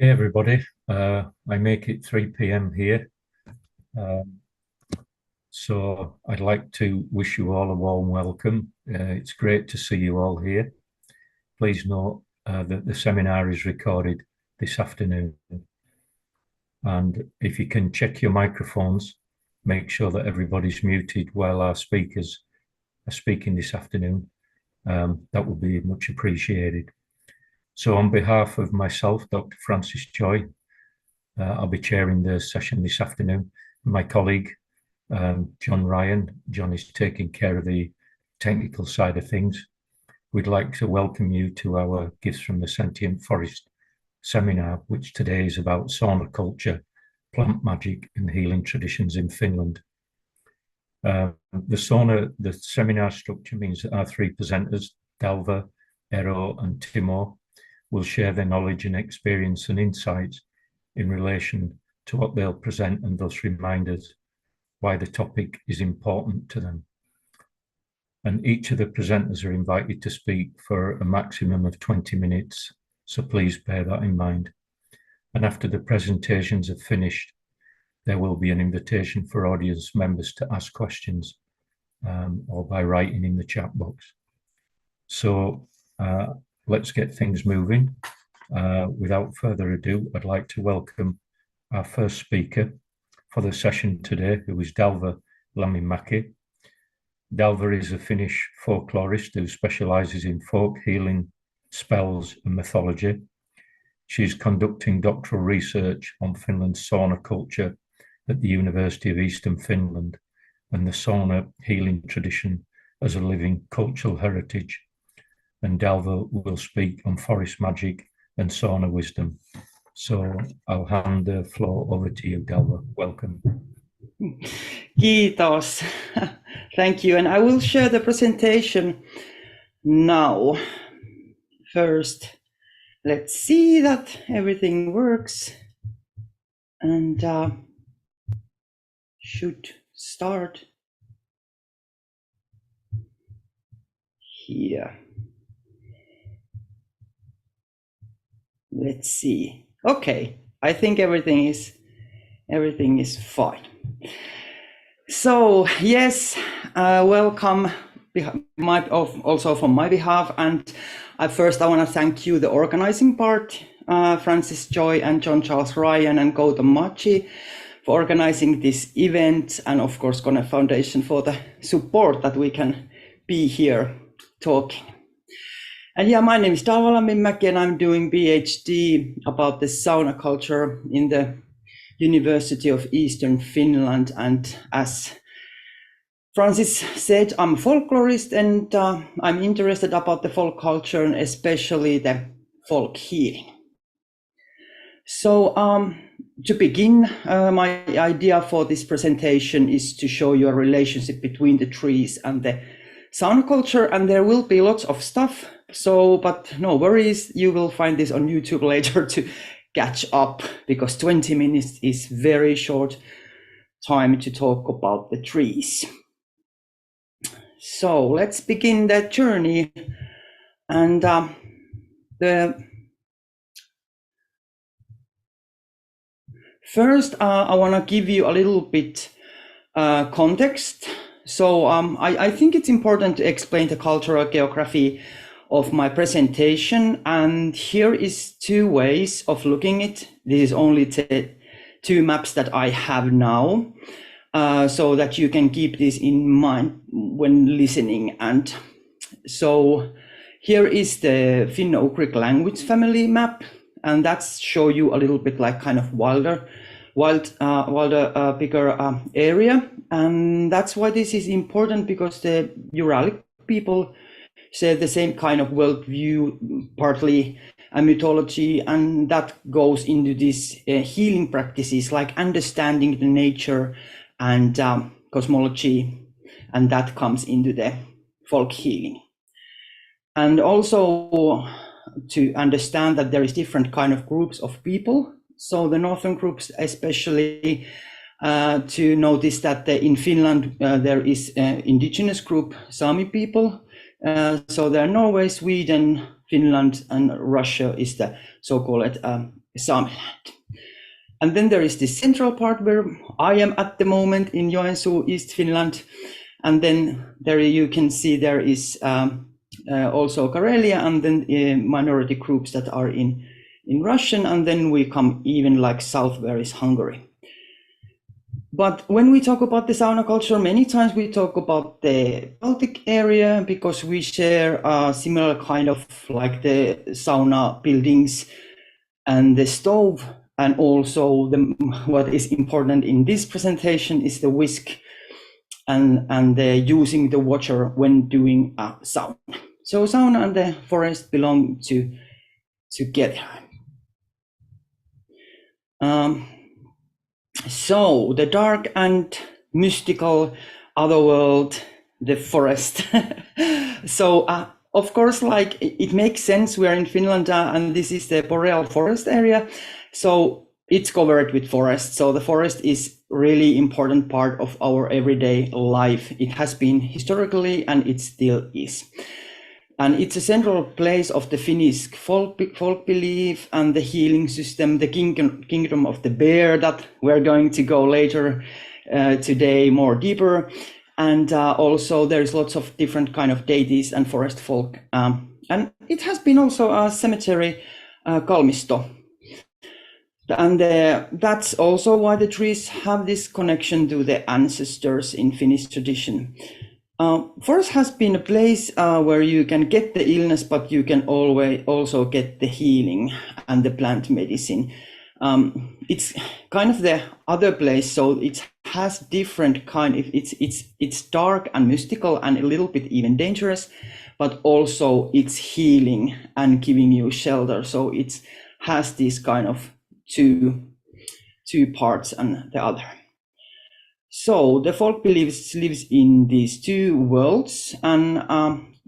Hey everybody, I make it 3 p.m. here, um, so I'd like to wish you all a warm welcome. It's great to see you all here. Please note that the seminar is recorded this afternoon, and if you can check your microphones, make sure that everybody's muted while our speakers are speaking this afternoon. That would be much appreciated. So on behalf of myself, Dr. Francis Joy, I'll be chairing the session this afternoon. My colleague, John Ryan. John is taking care of the technical side of things. We'd like to welcome you to our Gifts from the Sentient Forest seminar, which today is about sauna culture, plant magic and healing traditions in Finland. The seminar structure means that our three presenters, Dalva, Eero and Timo, will share their knowledge and experience and insights in relation to what they'll present and thus remind us why the topic is important to them. And each of the presenters are invited to speak for a maximum of 20 minutes, so please bear that in mind. And after the presentations are finished, there will be an invitation for audience members to ask questions or by writing in the chat box. So let's get things moving. Without further ado, I'd like to welcome our first speaker for the session today, who is Dalva Lamminmäki. Dalva is a Finnish folklorist who specialises in folk healing, spells and mythology. She's conducting doctoral research on Finland's sauna culture at the University of Eastern Finland and the sauna healing tradition as a living cultural heritage. And Dalva will speak on forest magic and sauna wisdom. So I'll hand the floor over to you, Dalva. Welcome. Kiitos. Thank you. And I will share the presentation now. First, let's see that everything works. And should start here. Let's see. Okay, I think everything is fine. So yes, welcome also from my behalf. And first I want to thank you, the organizing part, Francis Joy and John Charles Ryan and Gautam Machi, for organizing this event, and of course Kone Foundation for the support that we can be here talking. And yeah, my name is Dalva Lamminmäki and I'm doing PhD about the sauna culture in the University of Eastern Finland. And as Francis said, I'm a folklorist and I'm interested about the folk culture and especially the folk healing. So to begin, my idea for this presentation is to show you a relationship between the trees and the sauna culture, and there will be lots of stuff. So, but no worries, you will find this on YouTube later to catch up, because 20 minutes is very short time to talk about the trees. So let's begin that journey. And first, I want to give you a little bit context. So I think it's important to explain the cultural geography of my presentation, and here is two ways of looking at it. This is only the two maps that I have now, so that you can keep this in mind when listening. And so here is the Finno-Ugric language family map, and that's show you a little bit like kind of wilder bigger area. And that's why this is important, because the Uralic people share the same kind of worldview, partly a mythology, and that goes into these healing practices like understanding the nature and cosmology, and that comes into the folk healing. And also to understand that there is different kind of groups of people. So the northern groups, especially to notice that in Finland there is an indigenous group, Sami people. So there are Norway, Sweden, Finland, and Russia is the so-called Sameland. And then there is the central part where I am at the moment in Joensuu, East Finland. And then there you can see there is also Karelia, and then minority groups that are in Russian. And then we come even like south, where is Hungary. But when we talk about the sauna culture, many times we talk about the Baltic area because we share a similar kind of like the sauna buildings and the stove. And also what is important in this presentation is the whisk and using the water when doing a sauna. So sauna and the forest belong together. So the dark and mystical otherworld, the forest. So of course, like it makes sense. We are in Finland and this is the boreal forest area. So it's covered with forest. So the forest is really important part of our everyday life. It has been historically and it still is. And it's a central place of the Finnish folk belief and the healing system, the kingdom of the bear that we're going to go later today more deeper. And also there's lots of different kind of deities and forest folk. And it has been also a cemetery, Kalmisto. And that's also why the trees have this connection to the ancestors in Finnish tradition. Forest has been a place where you can get the illness, but you can always also get the healing and the plant medicine. It's kind of the other place, so it has different kind of, it's dark and mystical and a little bit even dangerous, but also it's healing and giving you shelter. So it has this kind of two parts and the other. So the folk lives in these two worlds, and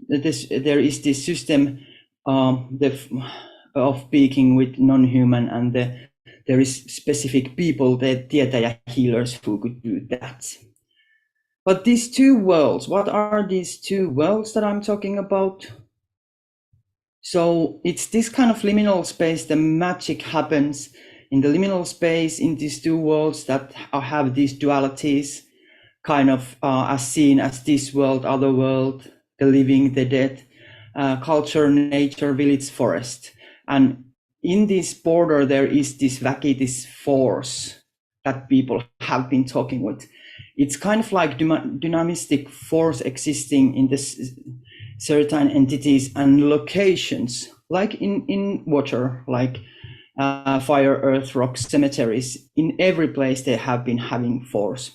there is this system of speaking with non-human, and there is specific people, the tietäjä healers, who could do that. But these two worlds, what are these two worlds that I'm talking about? So it's this kind of liminal space. The magic happens in the liminal space in these two worlds that have these dualities, kind of as seen as this world, other world, the living, the dead, culture, nature, village, forest. And in this border, there is this Väki, this force that people have been talking with. It's kind of like dynamistic force existing in this certain entities and locations, like in water, like fire, earth, rocks, cemeteries. In every place they have been having force.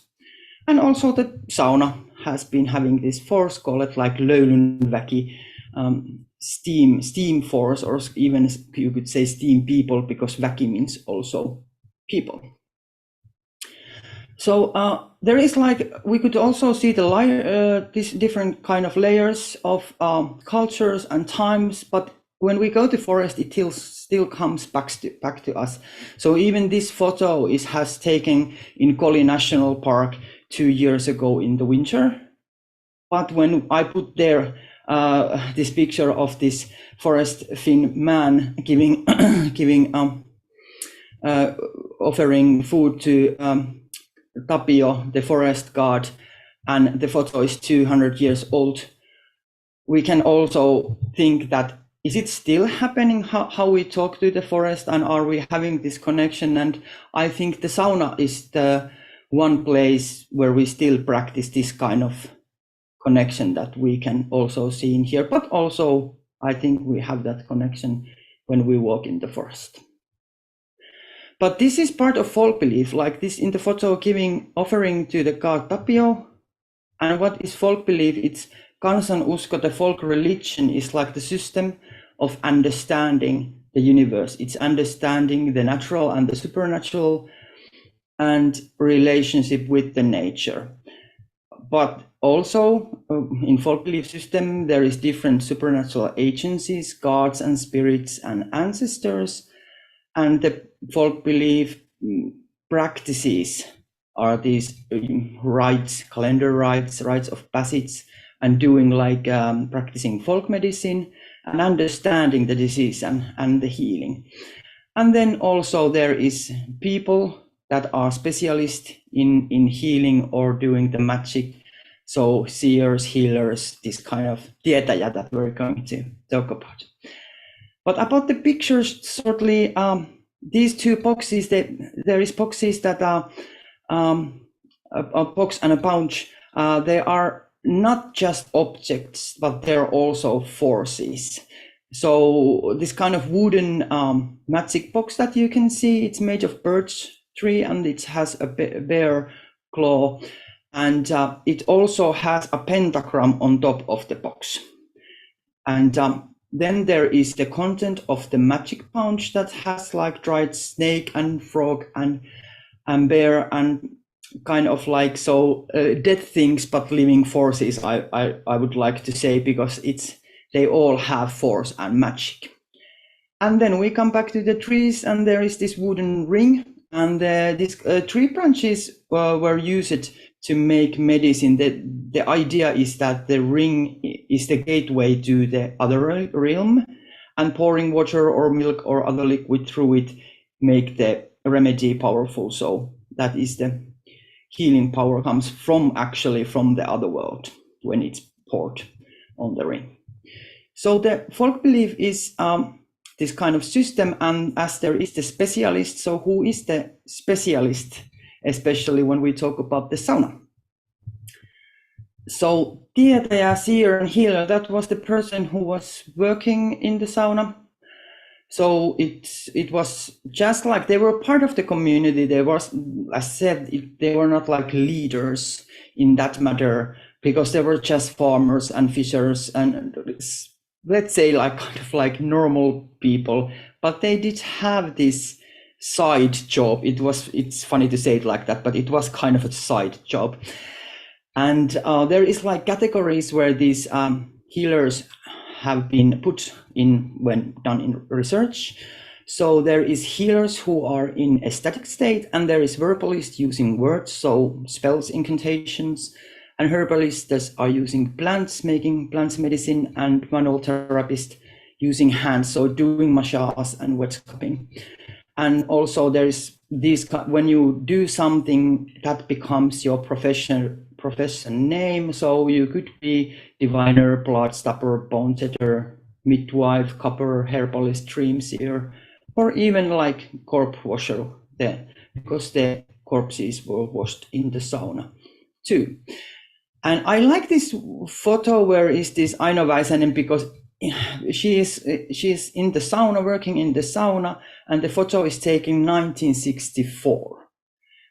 And also the sauna has been having this force, call it like Löyly, steam force, or even you could say steam people, because Väki means also people. So there is like, we could also see these different kind of layers of cultures and times, but when we go to forest, it still comes back to us. So even this photo has taken in Koli National Park 2 years ago in the winter. But when I put there this picture of this forest Finn man giving offering food to Tapio, the forest god, and the photo is 200 years old, we can also think that, is it still happening how we talk to the forest, and are we having this connection? And I think the sauna is the one place where we still practice this kind of connection that we can also see in here, but also I think we have that connection when we walk in the forest. But this is part of folk belief, like this in the photo offering to the god Tapio. And what is folk belief? It's kansanusko, the folk religion is like the system of understanding the universe. It's understanding the natural and the supernatural and relationship with the nature. But also in folk belief system, there is different supernatural agencies, gods and spirits and ancestors. And the folk belief practices are these rites, calendar rites of passage, and doing like practicing folk medicine and understanding the disease and the healing. And then also there is people that are specialists in healing or doing the magic. So seers, healers, this kind of tietäjä that we're going to talk about. But about the pictures, shortly, these two boxes, there is boxes that are a box and a pouch. They are not just objects, but they're also forces. So this kind of wooden magic box that you can see, it's made of birch tree and it has a bear claw, and it also has a pentagram on top of the box. And then there is the content of the magic pouch that has like dried snake and frog and bear and kind of like dead things but living forces. I would like to say, because they all have force and magic. And then we come back to the trees, and there is this wooden ring, and these tree branches were used to make medicine. The idea is that the ring is the gateway to the other realm, and pouring water or milk or other liquid through it make the remedy powerful. So that is the healing power comes from the other world when it's poured on the ring. So the folk belief is this kind of system, and as there is the specialist, so who is the specialist, especially when we talk about the sauna? So tietäjä, seer and healer, that was the person who was working in the sauna. So it was just like they were part of the community. They was, as said, they were not like leaders in that matter, because they were just farmers and fishers and let's say like kind of like normal people, but they did have this side job. It's funny to say it like that, but it was kind of a side job. And there is like categories where these healers have been put in when done in research. So there is healers who are in a static state, and there is verbalists using words, so spells, incantations, and herbalists are using plants, making plants medicine, and manual therapists using hands, so doing massage and wet cupping. And also there is this, when you do something that becomes your profession name, so you could be diviner, blood stopper, bone setter, midwife, copper, herbalist, dream seer, or even like corpse washer, because the corpses were washed in the sauna too. And I like this photo where is this Aino Väisänen, because she is in the sauna, working in the sauna, and the photo is taken 1964.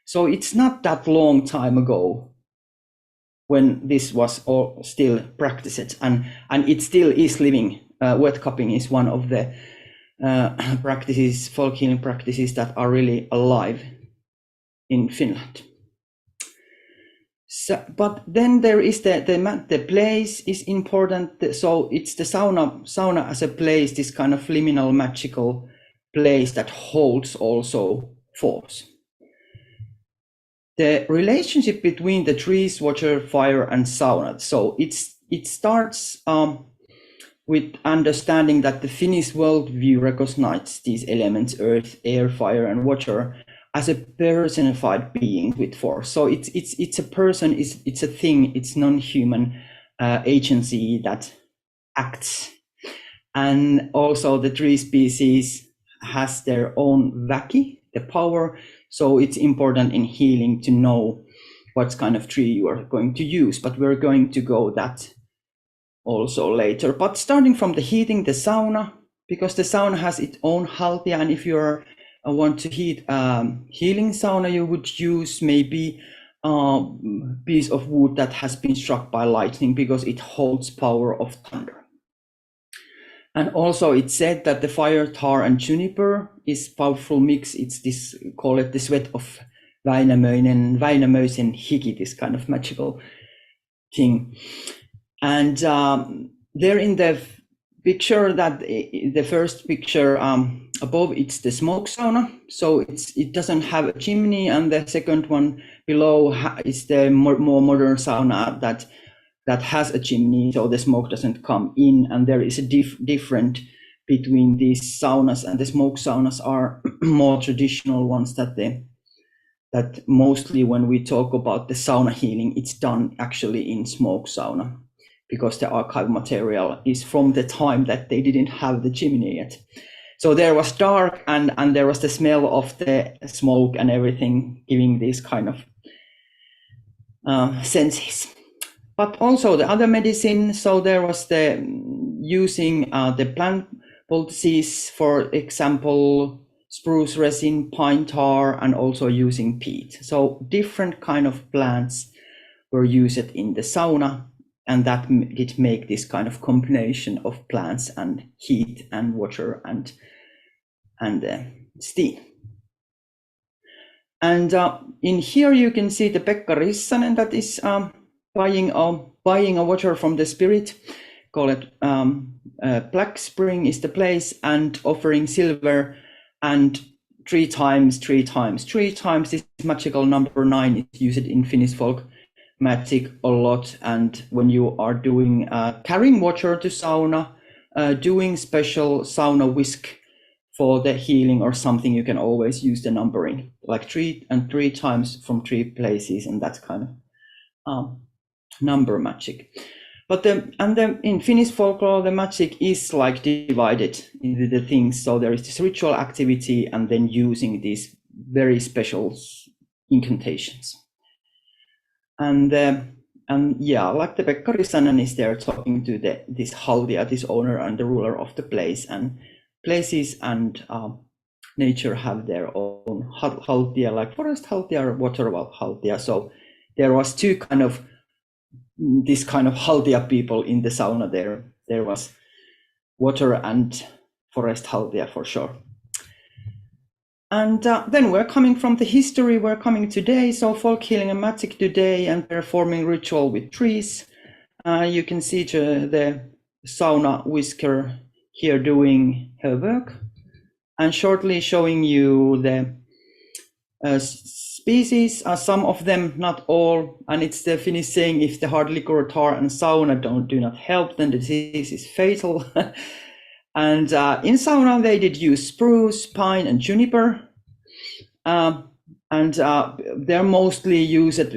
So it's not that long time ago when this was all still practiced, and it still is living. Wet cupping is one of the practices, folk healing practices that are really alive in Finland. So, but then there is the place is important. So it's the sauna as a place, this kind of liminal magical place that holds also force. The relationship between the trees, water, fire, and sauna. So it starts with understanding that the Finnish worldview recognizes these elements: earth, air, fire, and water, as a personified being with force. So it's a person, it's a thing, it's non-human agency that acts. And also the tree species has their own väki, the power. So it's important in healing to know what kind of tree you are going to use, but we're going to go that also later. But starting from the heating, the sauna, because the sauna has its own haltia, and if you're want to heat healing sauna, you would use maybe a piece of wood that has been struck by lightning, because it holds power of thunder. And also it's said that the fire, tar, and juniper is powerful mix. It's this, call it the sweat of Väinämöisen hiki, this kind of magical thing. And there in the picture, that the first picture above, it's the smoke sauna. So it doesn't have a chimney, and the second one below is the more modern sauna that has a chimney, so the smoke doesn't come in, and there is a different between these saunas and the smoke saunas are more traditional ones that mostly when we talk about the sauna healing, it's done actually in smoke sauna, because the archive material is from the time that they didn't have the chimney yet. So there was dark and there was the smell of the smoke and everything, giving these kind of senses. But also the other medicine, so there was the using the plant poultices, for example, spruce resin, pine tar, and also using peat. So different kind of plants were used in the sauna, and that did make this kind of combination of plants and heat and water and steam. And in here you can see the Pekka Rissanen that is buying a water from the spirit, call it Black Spring is the place, and offering silver, and three times this magical number 9 is used in Finnish folk magic a lot. And when you are doing carrying water to sauna, doing special sauna whisk for the healing or something, you can always use the numbering, like 3 and 3 times from 3 places, and that's kind of number magic. But in Finnish folklore, the magic is like divided into the things. So there is this ritual activity, and then using these very special incantations. And yeah, like the Pekka Rissanen is there talking to this haltia, this owner and the ruler of the place, and places and nature have their own haltia, like forest haltia or water haltia. So there was two kind of this kind of haltia people in the sauna. There was water and forest haltia for sure. And then we're coming from the history, we're coming today. So folk healing and magic today, and performing ritual with trees. You can see the sauna whisker here doing her work, and shortly showing you the species, some of them, not all. And it's the Finnish saying, if the hard liquor, tar, and sauna do not help, then the disease is fatal. And in sauna, they did use spruce, pine, and juniper. And they're mostly used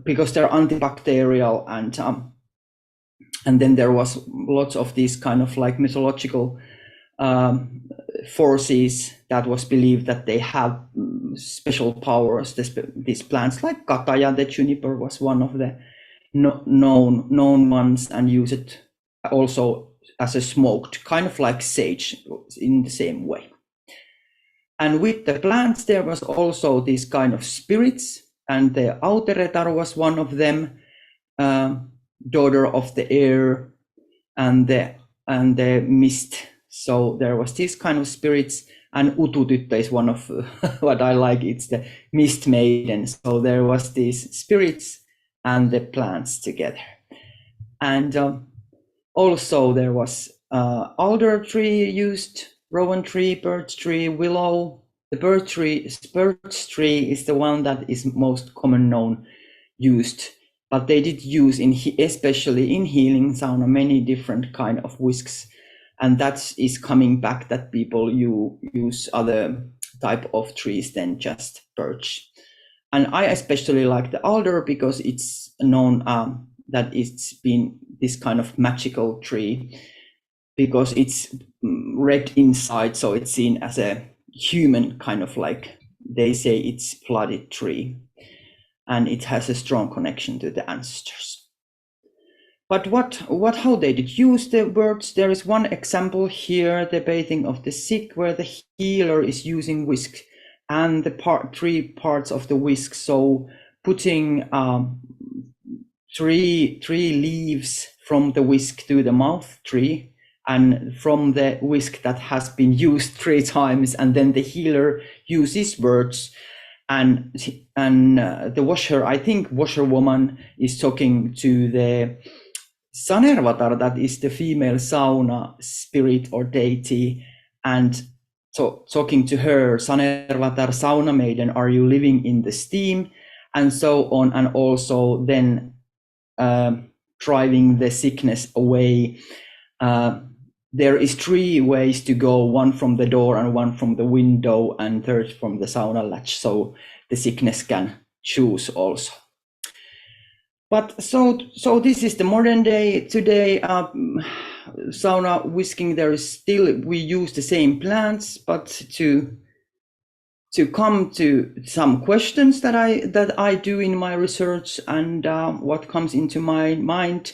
because they're antibacterial, and then there was lots of these kind of like mythological forces that was believed that they have special powers. These plants like kataja, the juniper, was one of the known ones, and use it also as a smoked, kind of like sage in the same way. And with the plants, there was also these kind of spirits, and the Auteretar was one of them, daughter of the air and the mist. So there was this kind of spirits, and Ututyttö is one of what I like. It's the mist maiden. So there was these spirits and the plants together. And also there was alder tree used, rowan tree, birch tree, willow. The birch tree is the one that is most common known used. But they did use, especially in healing sauna, many different kind of whisks. And that is coming back, that people use other type of trees than just birch. And I especially like the alder because it's known that it's been this kind of magical tree, because it's red inside. So it's seen as a human kind of, like they say, it's blooded tree. And it has a strong connection to the ancestors. But how they did use the words, there is one example here, the bathing of the sick, where the healer is using whisk and the 3 parts of the whisk. So putting 3 leaves from the whisk to the mouth tree, and from the whisk that has been used 3 times, and then the healer uses words. And the washer, I think washerwoman is talking to the Sanervatar, that is the female sauna spirit or deity, and so talking to her, Sanervatar, sauna maiden, are you living in the steam, and so on, and also then driving the sickness away there is 3 ways to go, 1 from the door and 1 from the window and 3rd from the sauna latch, so the sickness can choose also. But so this is the modern day. Today, sauna whisking, there is still, we use the same plants, but to come to some questions that I do in my research and what comes into my mind,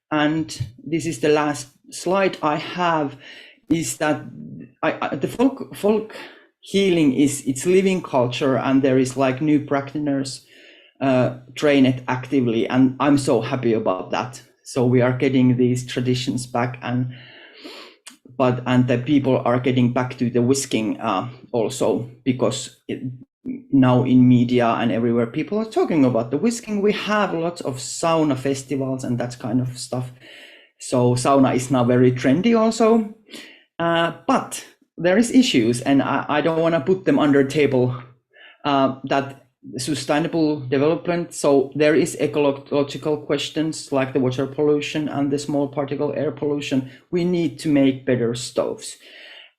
and this is the last slide I have, is that the folk healing it's living culture, and there is like new practitioners train it actively, and I'm so happy about that. So we are getting these traditions back, and the people are getting back to the whisking also, because now in media and everywhere people are talking about the whisking. We have lots of sauna festivals and that kind of stuff. So sauna is now very trendy also, but there is issues, and I don't want to put them under table. That sustainable development. So there is ecological questions like the water pollution and the small particle air pollution. We need to make better stoves.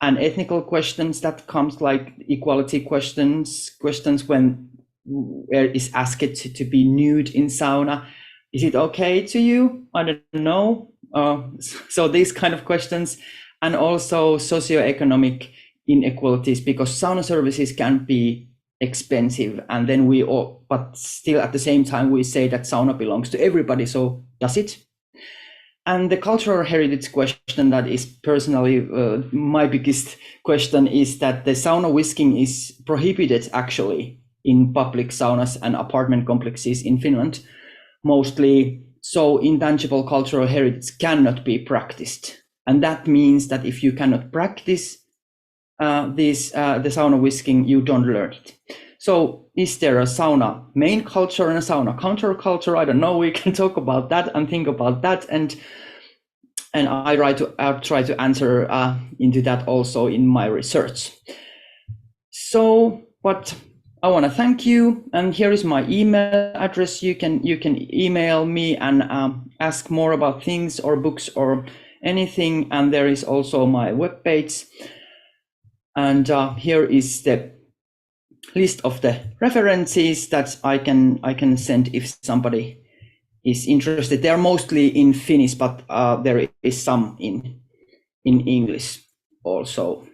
And ethnical questions that comes, like equality questions when where is asked to be nude in sauna. Is it okay to you? I don't know. So these kind of questions, and also socioeconomic inequalities, because sauna services can be expensive, and then but still at the same time we say that sauna belongs to everybody. So does it? And the cultural heritage question, that is personally my biggest question, is that the sauna whisking is prohibited actually in public saunas and apartment complexes in Finland mostly. So intangible cultural heritage cannot be practiced, and that means that if you cannot practice the sauna whisking, you don't learn it. So is there a sauna main culture and a sauna counter culture? I don't know. We can talk about that and think about that, and I try to answer into that also in my research. So, but I want to thank you, and here is my email address. You can email me and ask more about things or books or anything, and there is also my webpage. And here is the list of the references that I can send if somebody is interested. They are mostly in Finnish, but there is some in English also.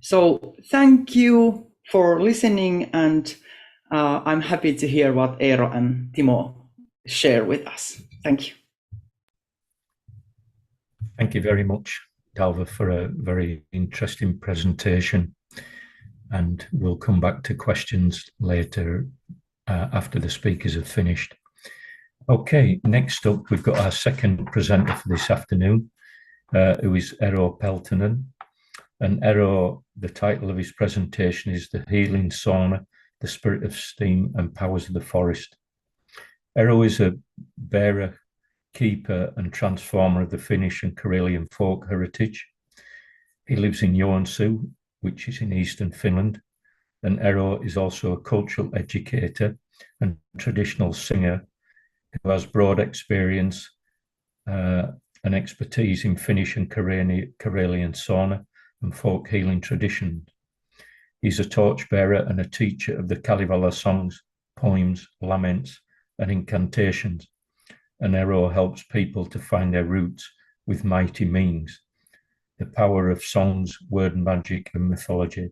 So thank you for listening, and I'm happy to hear what Eero and Timo share with us. Thank you. Thank you very much, Dalva, for a very interesting presentation. And we'll come back to questions later after the speakers have finished. Okay, next up, we've got our second presenter for this afternoon, who is Eero Peltonen. And Eero, the title of his presentation is The Healing Sauna, the Spirit of Steam and Powers of the Forest. Eero is a bearer, keeper and transformer of the Finnish and Karelian folk heritage. He lives in Joensuu, which is in eastern Finland, and Eero is also a cultural educator and traditional singer who has broad experience and expertise in Finnish and Karelian sauna and folk healing traditions. He's a torchbearer and a teacher of the Kalevala songs, poems, laments, and incantations, and Eero helps people to find their roots with mighty meanings, the power of songs, word magic, and mythology.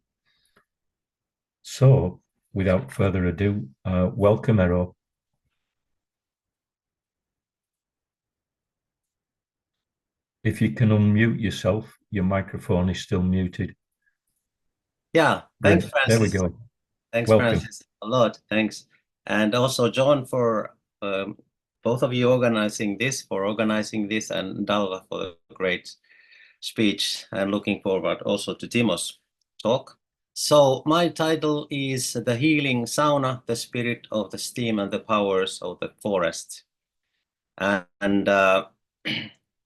So, without further ado, welcome, Eero. If you can unmute yourself, your microphone is still muted. Yeah, thanks, Good. Francis. There we go. Thanks, Welcome. Francis, a lot. Thanks. And also John for both of you organizing this, and Dalva for the great speech, and looking forward also to Timo's talk. So my title is The Healing Sauna, the Spirit of the Steam and the Powers of the Forest. And I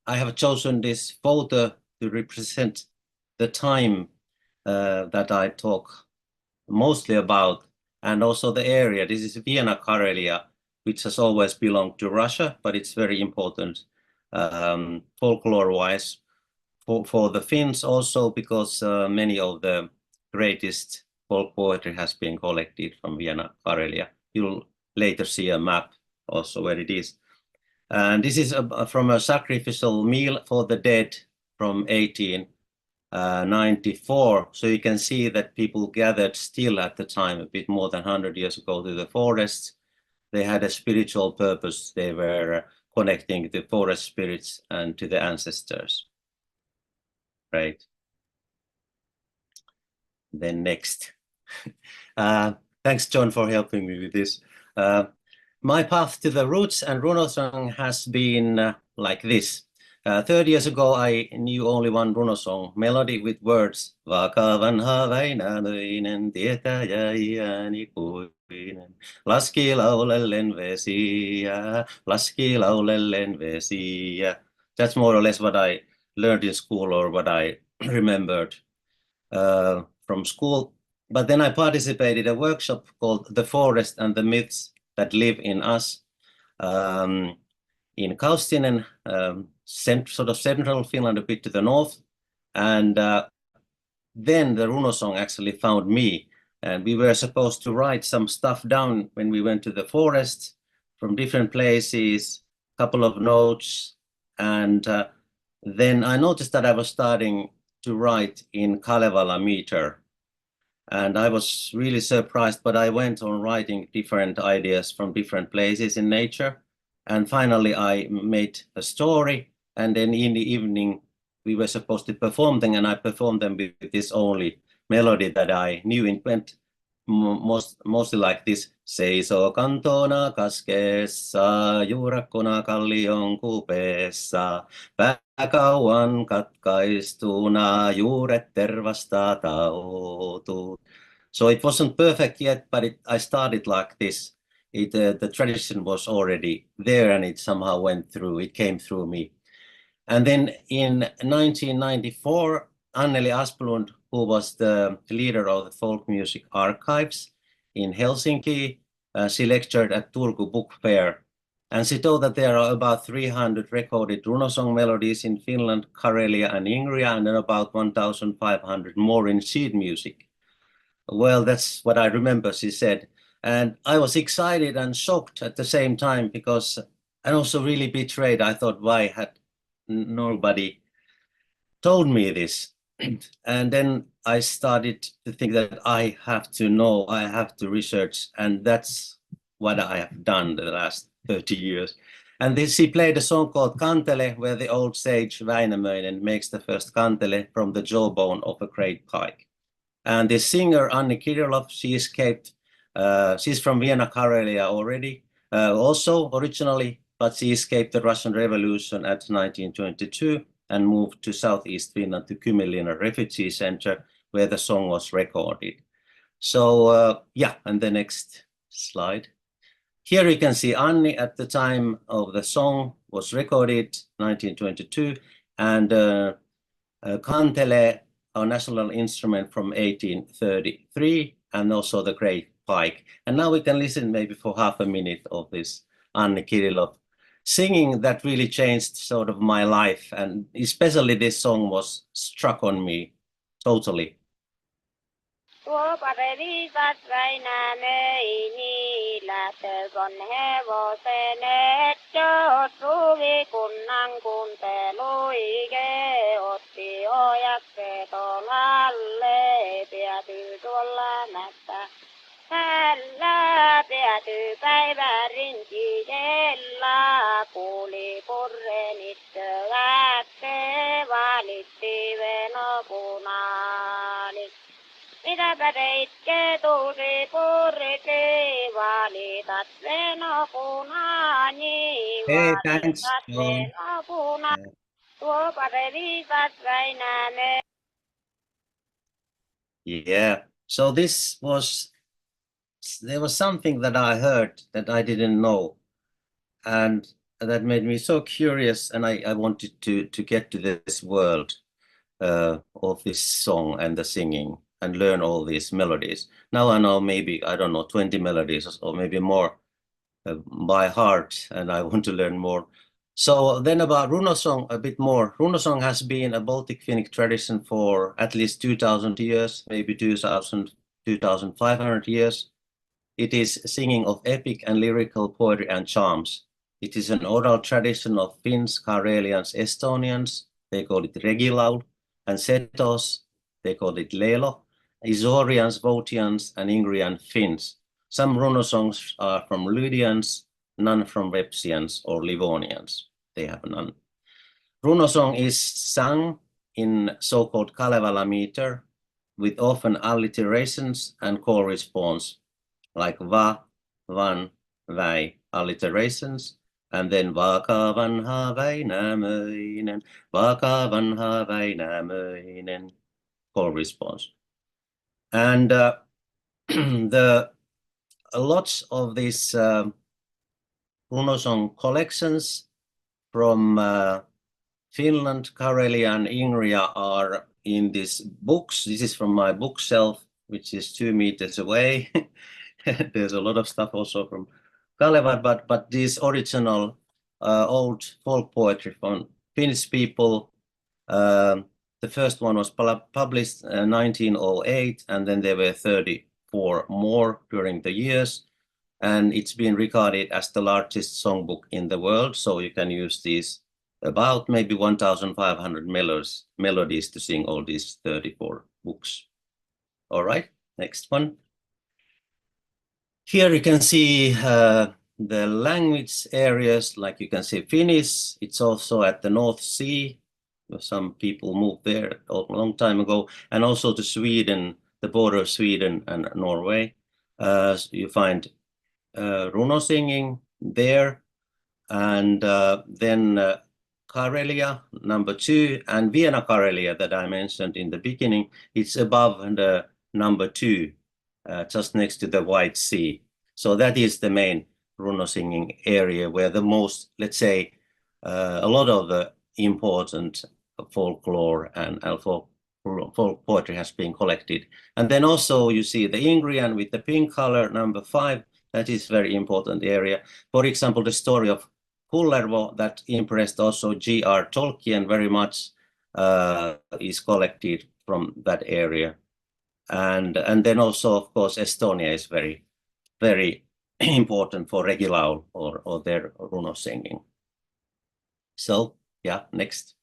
have chosen this photo to represent the time that I talk mostly about, and also the area. This is Vienna, Karelia, which has always belonged to Russia, but it's very important folklore-wise for the Finns also, because many of the greatest folk poetry has been collected from Vienna, Karelia. You'll later see a map also where it is. And this is from a sacrificial meal for the dead from 1894. So you can see that people gathered still at the time, a bit more than 100 years ago, to the forests. They had a spiritual purpose. They were connecting the forest spirits and to the ancestors. Right. Then next. Thanks, John, for helping me with this. My path to the roots and runosong has been like this. 30 years ago, I knew only one runosong melody with words. Vakavanha Väinämöinen tietäjä iäni kuinen. Laski laulellen vesiä, laski laulellen vesiä. That's more or less what I learned in school or what I remembered from school. But then I participated in a workshop called The Forest and the Myths That Live in Us in Kaustinen, sort of central Finland, a bit to the north. And then the runosong actually found me. And we were supposed to write some stuff down when we went to the forest from different places, a couple of notes. And then I noticed that I was starting to write in Kalevala meter. And I was really surprised, but I went on writing different ideas from different places in nature. And finally, I made a story. And then in the evening, we were supposed to perform them, and I performed them with this only melody that I knew. It went mostly like this. Seisoo kantona kaskeessa, juurakkona kallion kupeessa, pää kauan katkaistuna, juuret tervasta tautuu. So it wasn't perfect yet, but I started like this. The tradition was already there, and it somehow went through. It came through me. And then in 1994, Anneli Asplund, who was the leader of the folk music archives in Helsinki, she lectured at Turku Book Fair. And she told that there are about 300 recorded runosong melodies in Finland, Karelia and Ingria, and about 1,500 more in sheet music. Well, that's what I remember, she said. And I was excited and shocked at the same time, because I also really betrayed. I thought, why had nobody told me this? And then I started to think that I have to know, I have to research, and that's what I have done the last 30 years. And this, she played a song called Kantele, where the old sage Väinämöinen makes the first kantele from the jawbone of a great pike. And the singer Anni Kirillov, she escaped. She's from Vienna, Karelia already, also originally, but she escaped the Russian Revolution at 1922 and moved to southeast Finland to Kymmelina Refugee Center, where the song was recorded. So yeah, and the next slide. Here you can see Anni at the time of the song was recorded, 1922, and Kantele, our national instrument, from 1833, and also the great pike. And now we can listen maybe for half a minute of this Anni Kirillov singing that really changed sort of my life, and especially this song was struck on me totally. Tuo parevitsat Väinämöini, lähtökon hevosen etjot, ruvikunnan kuunteluike, otti ojakset olalle, päätyy tuolla mättä. Tällä päätyy päivä rinkijellä, kuuli purrenittä lähtee, valitti venopunaalit. Mitäpä teitkö tuusi purriti, valitat venopunaani, valitat venopunaani, tuo parevitsat Väinämöini. Yeah, so there was something that I heard that I didn't know, and that made me so curious, and I wanted to get to this world of this song and the singing and learn all these melodies. Now I know maybe, I don't know, 20 melodies or maybe more by heart, and I want to learn more. So then about runosong a bit more. Runosong has been a Baltic Finnic tradition for at least 2,000 years, maybe 2,500 years. It is singing of epic and lyrical poetry and charms. It is an oral tradition of Finns, Karelians, Estonians, they call it regilaul, and Setos, they call it lelo, Isorians, Votians, and Ingrian Finns. Some runosongs are from Lydians, none from Vepsians or Livonians. They have none. Runosong is sung in so-called Kalevala meter, with often alliterations and call response, like va, van, väi, alliterations, and then vaka vanha Väinämöinen, vaka vanha Väinämöinen, call response. And lots of these runosong collections from Finland, Karelia, and Ingria are in these books. This is from my bookshelf, which is 2 meters away. There's a lot of stuff also from Kalevala, but these original old folk poetry from Finnish people. The first one was published in 1908, and then there were 34 more during the years. And it's been regarded as the largest songbook in the world. So you can use these about maybe 1,500 melodies to sing all these 34 books. All right, next one. Here you can see the language areas, like you can see Finnish. It's also at the North Sea. Some people moved there a long time ago, and also to Sweden, the border of Sweden and Norway. You find runo singing there, and then Karelia, number 2, and Vienna Karelia that I mentioned in the beginning. It's above the number 2, just next to the White Sea. So that is the main runo singing area where the most, let's say, a lot of the important folklore and folk poetry has been collected. And then also you see the Ingrian with the pink color, number 5. That is very important area. For example, the story of Kullervo that impressed also G.R. Tolkien very much is collected from that area. And then also, of course, Estonia is very, very important for regilaul or their runo singing. So, yeah, next.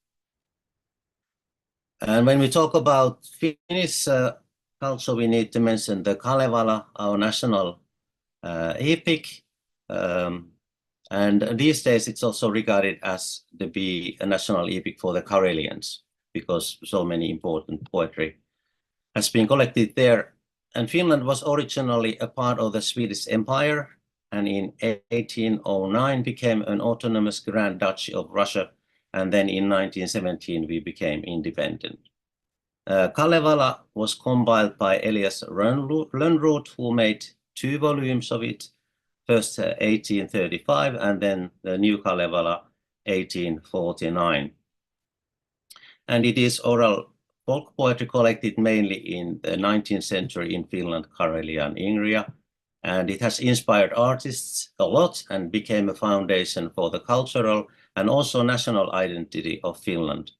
And when we talk about Finnish culture, we need to mention the Kalevala, our national epic. And these days it's also regarded as a national epic for the Karelians, because so many important poetry has been collected there. And Finland was originally a part of the Swedish Empire, and in 1809 became an autonomous Grand Duchy of Russia, and then in 1917 we became independent. Kalevala was compiled by Elias Lönnrot, who made 2 volumes of it, first 1835 and then the New Kalevala 1849. And it is oral folk poetry collected mainly in the 19th century in Finland, Karelia, and Ingria. And it has inspired artists a lot and became a foundation for the cultural and also national identity of Finland.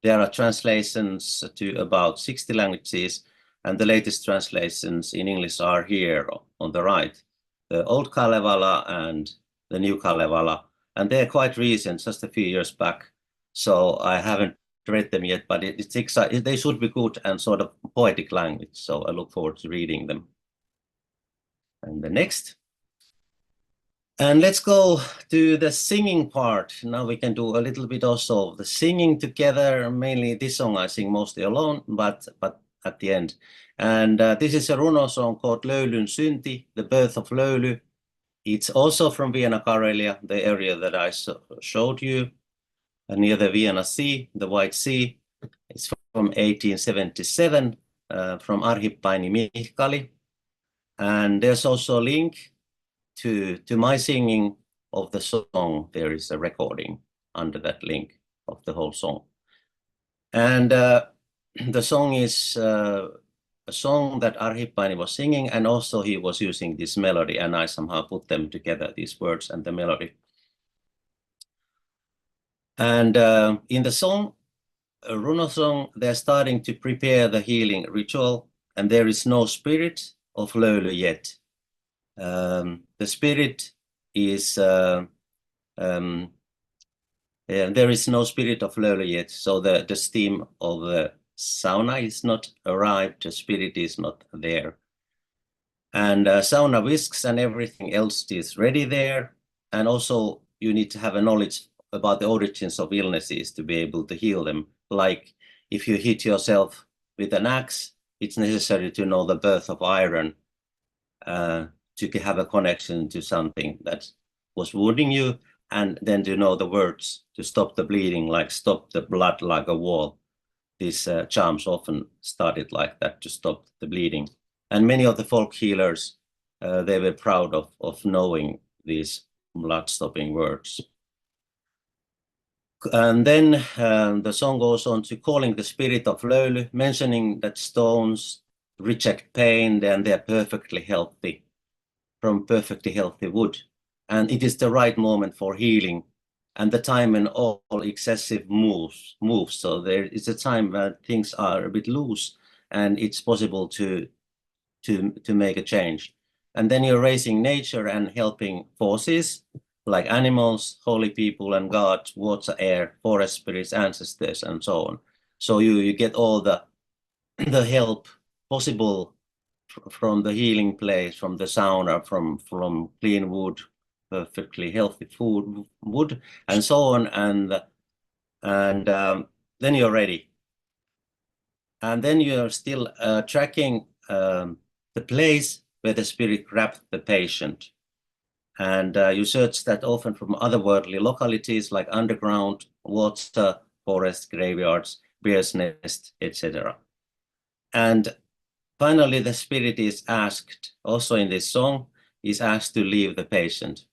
There are translations to about 60 languages, and the latest translations in English are here on the right. The Old Kalevala and the New Kalevala, and they're quite recent, just a few years back. So I haven't read them yet, but it's exciting. They should be good and sort of poetic language. So I look forward to reading them. And the next. And let's go to the singing part. Now we can do a little bit also of the singing together. Mainly this song I sing mostly alone, but at the end. And this is a runo song called Löylyn synti, the birth of Löyly. It's also from Vienna Karelia, the area that I showed you, near the Vienna Sea, the White Sea. It's from 1877, from Arhippaini Mihkali. And there's also a link to my singing of the song. There is a recording under that link of the whole song. And the song is a song that Arhippaini was singing, and also he was using this melody, and I somehow put them together, these words and the melody. And in the song, Runo song, they're starting to prepare the healing ritual, and there is no spirit of Löyly yet. The spirit is there is no spirit of Löyly yet, so the steam of the sauna is not arrived, the spirit is not there. And sauna whisks and everything else is ready there. And also you need to have a knowledge about the origins of illnesses to be able to heal them. Like if you hit yourself with an axe, it's necessary to know the birth of iron to have a connection to something that was wounding you, and then to know the words to stop the bleeding, like stop the blood like a wall. These charms often started like that, to stop the bleeding. And many of the folk healers, they were proud of knowing these blood-stopping words. And then the song goes on to calling the spirit of Löyly, mentioning that stones reject pain and they're perfectly healthy, from perfectly healthy wood. And it is the right moment for healing, and the time when all excessive moves. So there is a time where things are a bit loose, and it's possible to make a change. And then you're raising nature and helping forces like animals, holy people and gods, water, air, forest spirits, ancestors, and so on. So you get all the help possible from the healing place, from the sauna, from clean wood, perfectly healthy wood, and so on. And then you're ready. And then you're still tracking the place where the spirit grabbed the patient. And you search that often from otherworldly localities like underground, water, forest, graveyards, bear's nest, etc. And finally, the spirit is asked, also in this song, is asked to leave the patient.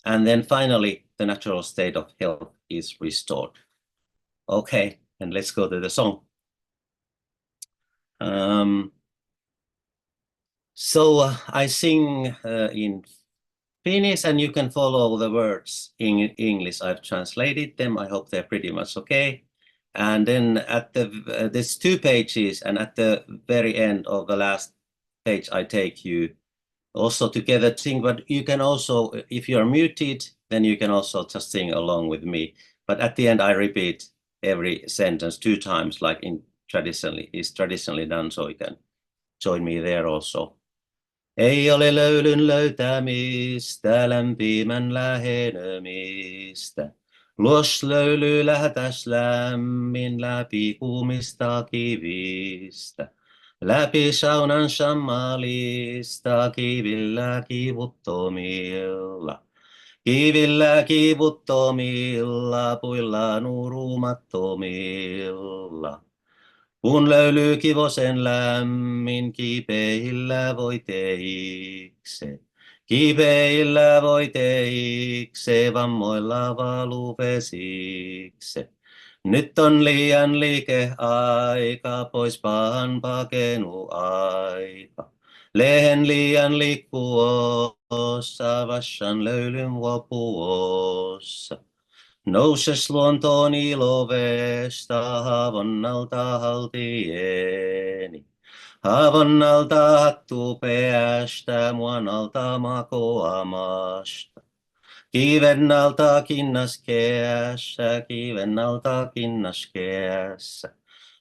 And then finally, the natural state of health is restored. Okay, and let's go to the song. So I sing in Finnish, and you can follow the words in English. I've translated them. I hope they're pretty much okay. And then at there's 2 pages, and at the very end of the last page, I take you also together sing. But you can also, if you're muted, then you can also just sing along with me. But at the end, I repeat every sentence 2 times, like is traditionally done, so you can join me there also. Ei ole löylyn löytämistä, lämpimän lähenemistä. Luos löyly lähetäs lämmin läpi kuumista kivistä. Läpi saunan sammalista, kivillä kivuttomilla. Kivillä kivuttomilla, puilla nurumattomilla. Kun löyly kivosen lämmin, kipeillä voiteikse. Kipeillä voiteikse, vammoilla valuvesikse. Nyt on liian liike aika, pois pahan pakenu aika. Lehen liian liikkuossa, vassan löylyn vuopuossa. Nouses luontoon ilovesta, haavonnalta haltieni. Haavonnalta hattu peästä, muonalta makoamasta. Kivennalta kinnaskeässä, kivennalta kinnaskeässä.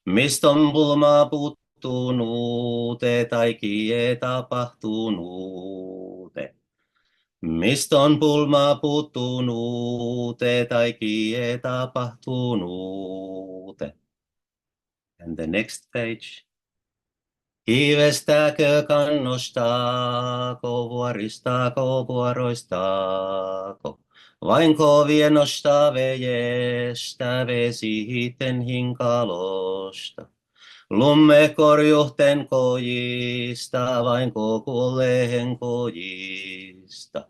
Miston pulma puuttunuute, tai kie tapahtunuute. Miston pulma puuttunuute, tai kie tapahtunuute. And the next page. Kivestäkö kannostaako, vuoristaako, vuoroistaako, vain kovien nostaa vejestä, vesihiten hinkalosta. Lummekorjuhten kojista, vain kuolleen kojista.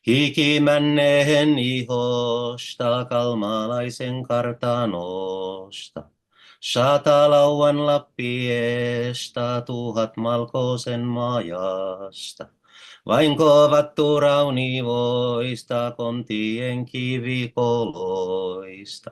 Hikimänneen ihosta, kalmalaisen kartanosta. 100 lauan lappiesta, 1000 malkosen majasta. Vain koovattu raunivoista, kontien kivikoloista.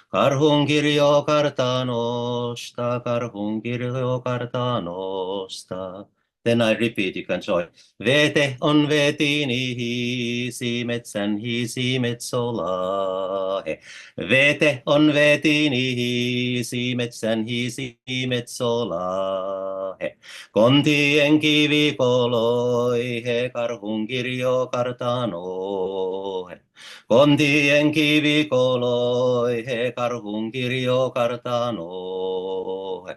Karhun kirjo kartanosta, karhun kirjo kartanosta. Then I repeat, you can join. Vete on vetini hiisi, metsän hiisi metsolahe. Vete on vetini hiisi, metsän hiisi metsolahe. Kontien kivikoloihe, karhun kirjo kartanohe. Kontien kivikoloihe, karhun kirjo kartanohe.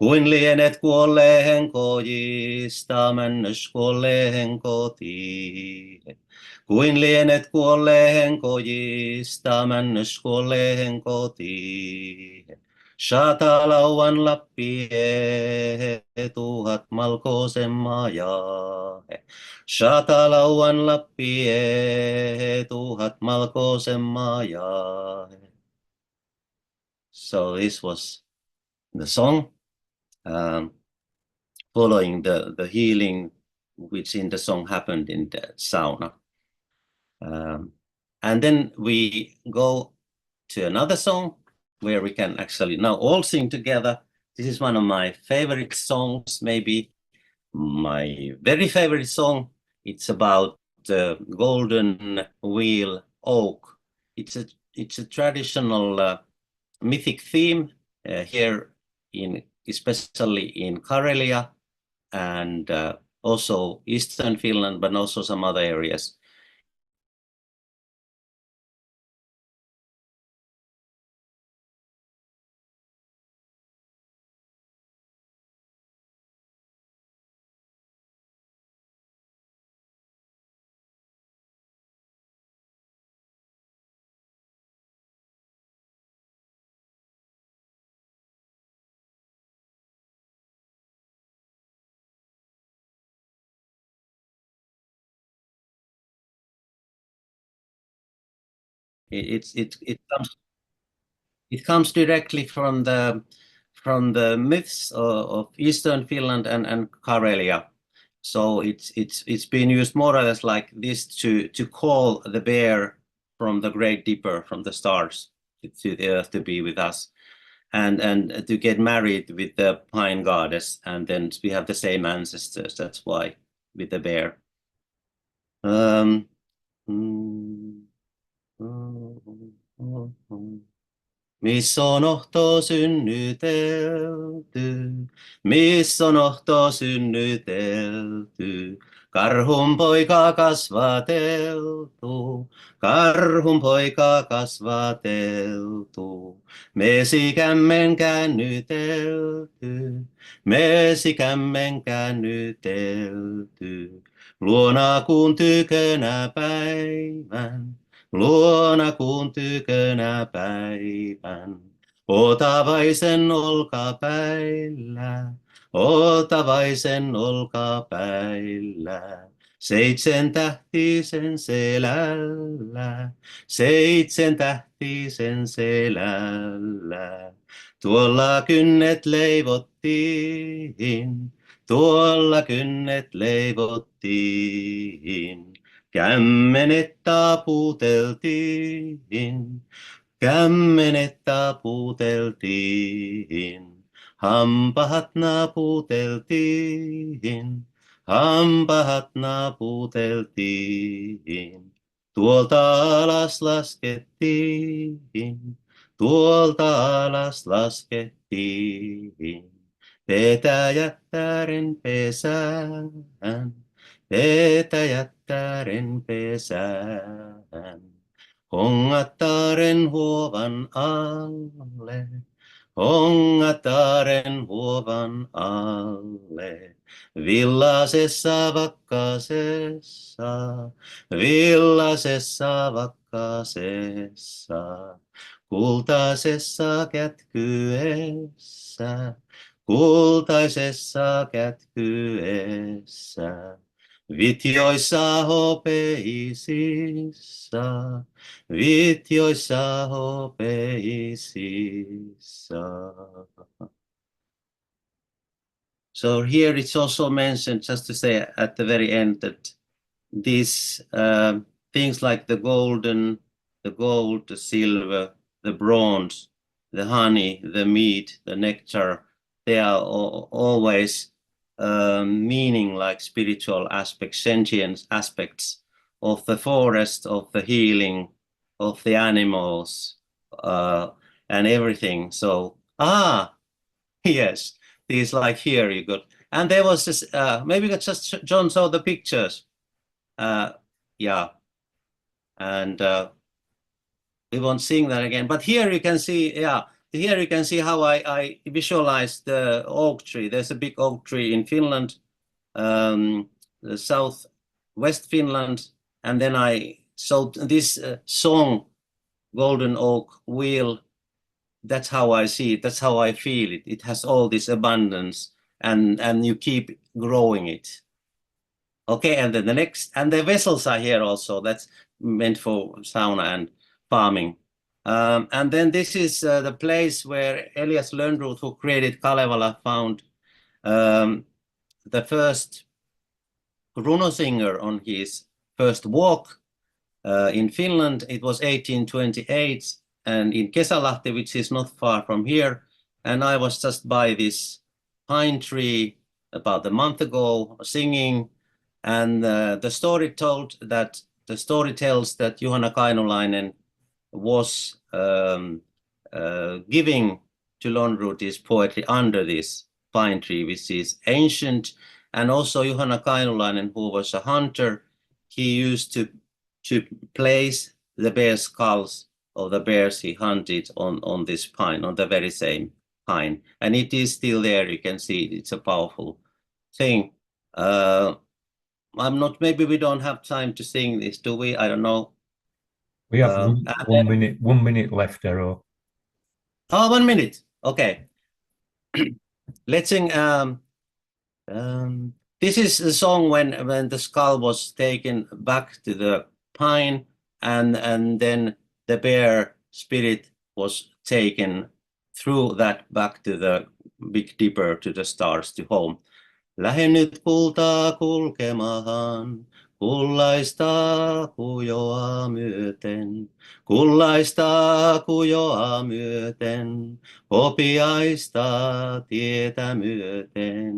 Kuin lienet kuolleen kojista, männös kuolleen kotiin. Kuin lienet kuolleen kojista, männös kuolleen kotiin. Shatalauan lappie, tuhat malkosen majaahe. Shatalauan lappie, tuhat malkosen majaahe. So this was the song. Following the healing which in the song happened in the sauna. And then we go to another song where we can actually now all sing together. This is one of my favorite songs, maybe my very favorite song. It's about the golden wheel oak. It's a traditional mythic theme here especially in Karelia and also Eastern Finland, but also some other areas. It comes directly from the myths of Eastern Finland and Karelia. So it's been used more or less like this to call the bear from the Great Dipper, from the stars, to the earth to be with us, and to get married with the pine goddess, and then we have the same ancestors. That's why with the bear. Missä on ohto synnytelty, missä on ohto synnytelty, karhun poika kasvateltu, karhun poika kasvateltu, mesikämmen käännytelty, mesikämmen käännytelty, luona kuun tykönä päivän. Luona kuun tykönä päivän, otavaisen olkapäillä, otavaisen olkapäillä. Seitsemän tähtisen selällä, seitsemän tähtisen selällä. Tuolla kynnet leivottiin, tuolla kynnet leivottiin. Kämmenet taputeltiin, kämmenet taputeltiin, hampaat naputeltiin, hampaat naputeltiin. Tuolta alas laskettiin, tuolta alas laskettiin, petäjättären pesään. Petäjättären pesään, hongattaren huovan alle, hongattaren huovan alle. Villasessa vakkasessa, villasessa vakkasessa, kultaisessa kätkyessä, kultaisessa kätkyessä. Vitjoissa hopeisissa, vitjoissa hopeisissa. So here it's also mentioned, just to say at the very end, that these things like the gold, the silver, the bronze, the honey, the meat, the nectar, they are always meaning like spiritual aspects, sentient aspects of the forest, of the healing, of the animals, and everything. So, yes, these like here you got. And there was this, maybe just John saw the pictures. Yeah. And we won't sing that again. But here you can see, here you can see how I visualize the oak tree. There's a big oak tree in Finland, the southwest Finland. And then so this song, Golden Oak Wheel, that's how I see it. That's how I feel it. It has all this abundance, and you keep growing it. Okay, and then the next, and the vessels are here also. That's meant for sauna and farming. And then this is the place where Elias Lönnroth, who created Kalevala, found the first runo singer on his first walk in Finland. It was 1828, and in Kesälahti, which is not far from here. And I was just by this pine tree about a month ago singing. And the story tells that Juhana Kainulainen was giving to Lönnroth his poetry under this pine tree, which is ancient. And also Juhana Kainulainen, who was a hunter, he used to place the bear skulls of the bears he hunted on this pine, on the very same pine. And it is still there. You can see it. It's a powerful thing. Maybe we don't have time to sing this, do we? I don't know. We have 1 minute left, Eero. Oh, 1 minute. Okay. Let's sing. This is the song when the skull was taken back to the pine, and then the bear spirit was taken through that back to the Big Dipper, to the stars, to home. Lähde nyt kultaa kulkemaan, kullaista kujoa myöten, kullaista kujoa myöten, hopiaista tietä myöten.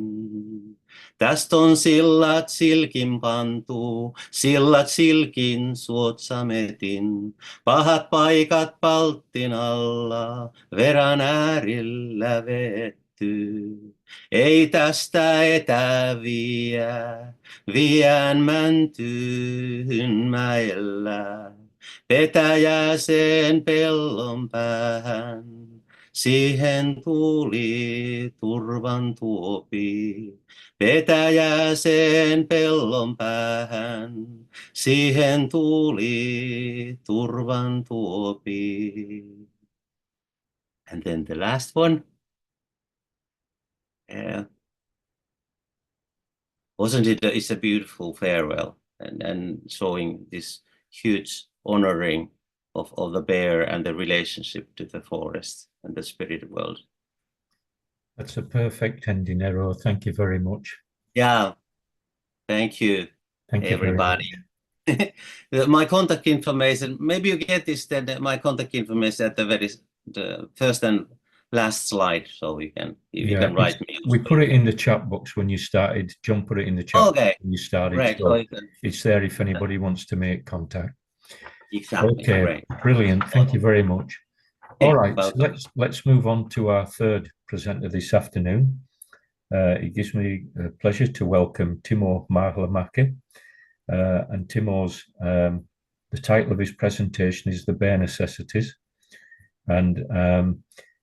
Tästä on sillat silkin pantu, sillat silkin suot sametin, pahat paikat palttin alla, verän äärillä vetty. Ei tästä etäviä, viän mäntyyn mäellä, petäjäseen pellon päähän, siihen tuli turvan tuopi. Petäjäseen pellon päähän, siihen tuli turvan tuopi. And then the last one. Wasn't it? It's a beautiful farewell, and showing this huge honoring of the bear and the relationship to the forest and the spirit world. That's a perfect ending, Eero. Thank you very much. Yeah, thank you, everybody. My contact information. Maybe you get this. Then my contact information at the first and last slide, so you can write me. We put it in the chat box when you started. John put it in the chat box when you started. Right. So it's there if anybody wants to make contact. Exactly. Okay, great. Brilliant. Thank you very much. All right, well, so let's move on to our third presenter this afternoon. It gives me pleasure to welcome Timo Mahlamäki. And Timo's, the title of his presentation is The Bare Necessities. And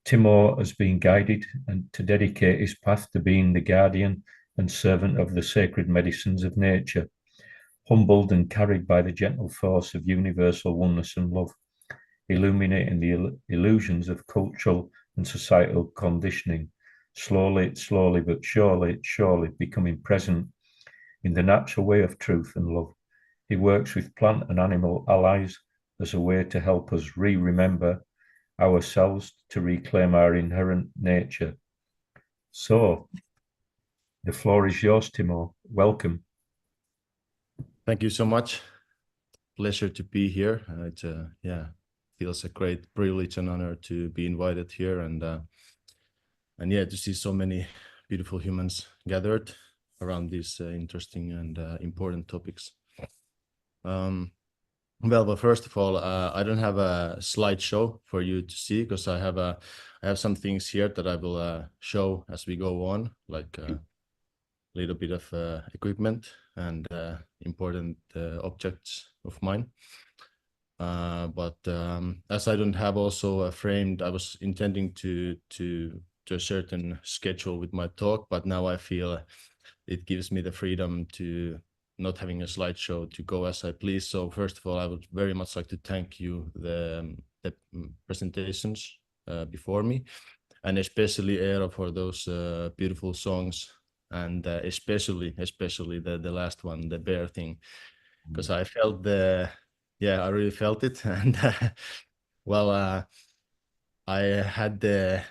Timo has been guided to dedicate his path to being the guardian and servant of the sacred medicines of nature, humbled and carried by the gentle force of universal oneness and love, illuminating the illusions of cultural and societal conditioning, slowly but surely becoming present in the natural way of truth and love. He works with plant and animal allies as a way to help us remember ourselves, to reclaim our inherent nature. So, the floor is yours, Timo. Welcome. Thank you so much. Pleasure to be here. It feels a great privilege and honor to be invited here, and to see so many beautiful humans gathered around these interesting and important topics. Well, first of all, I don't have a slideshow for you to see because I have some things here that I will show as we go on, like a little bit of equipment and important objects of mine. But as I don't have also a framed, I was intending to a certain schedule with my talk, but now I feel it gives me the freedom to not having a slideshow to go as I please. So first of all, I would very much like to thank you, the presentations before me, and especially Eero for those beautiful songs, and especially the last one, the bear thing, because I felt I really felt it, and I had the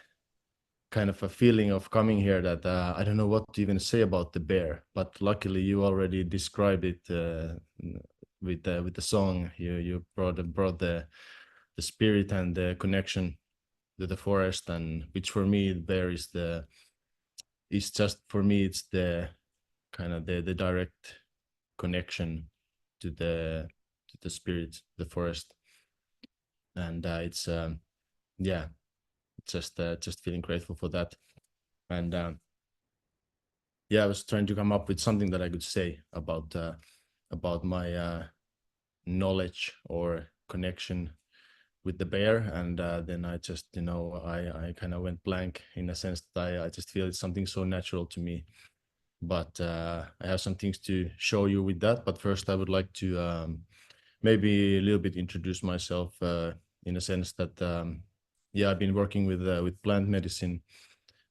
kind of a feeling of coming here that I don't know what to even say about the bear, but luckily you already described it with the song. You brought the spirit and the connection to the forest, and which for me the bear is just for me it's the kind of the direct connection to the spirit, the forest, and it's just feeling grateful for that. And I was trying to come up with something that I could say about my knowledge or connection with the bear, and then I just I kind of went blank in a sense that I just feel it's something so natural to me. But I have some things to show you with that. But first I would like to maybe a little bit introduce myself in a sense that I've been working with plant medicine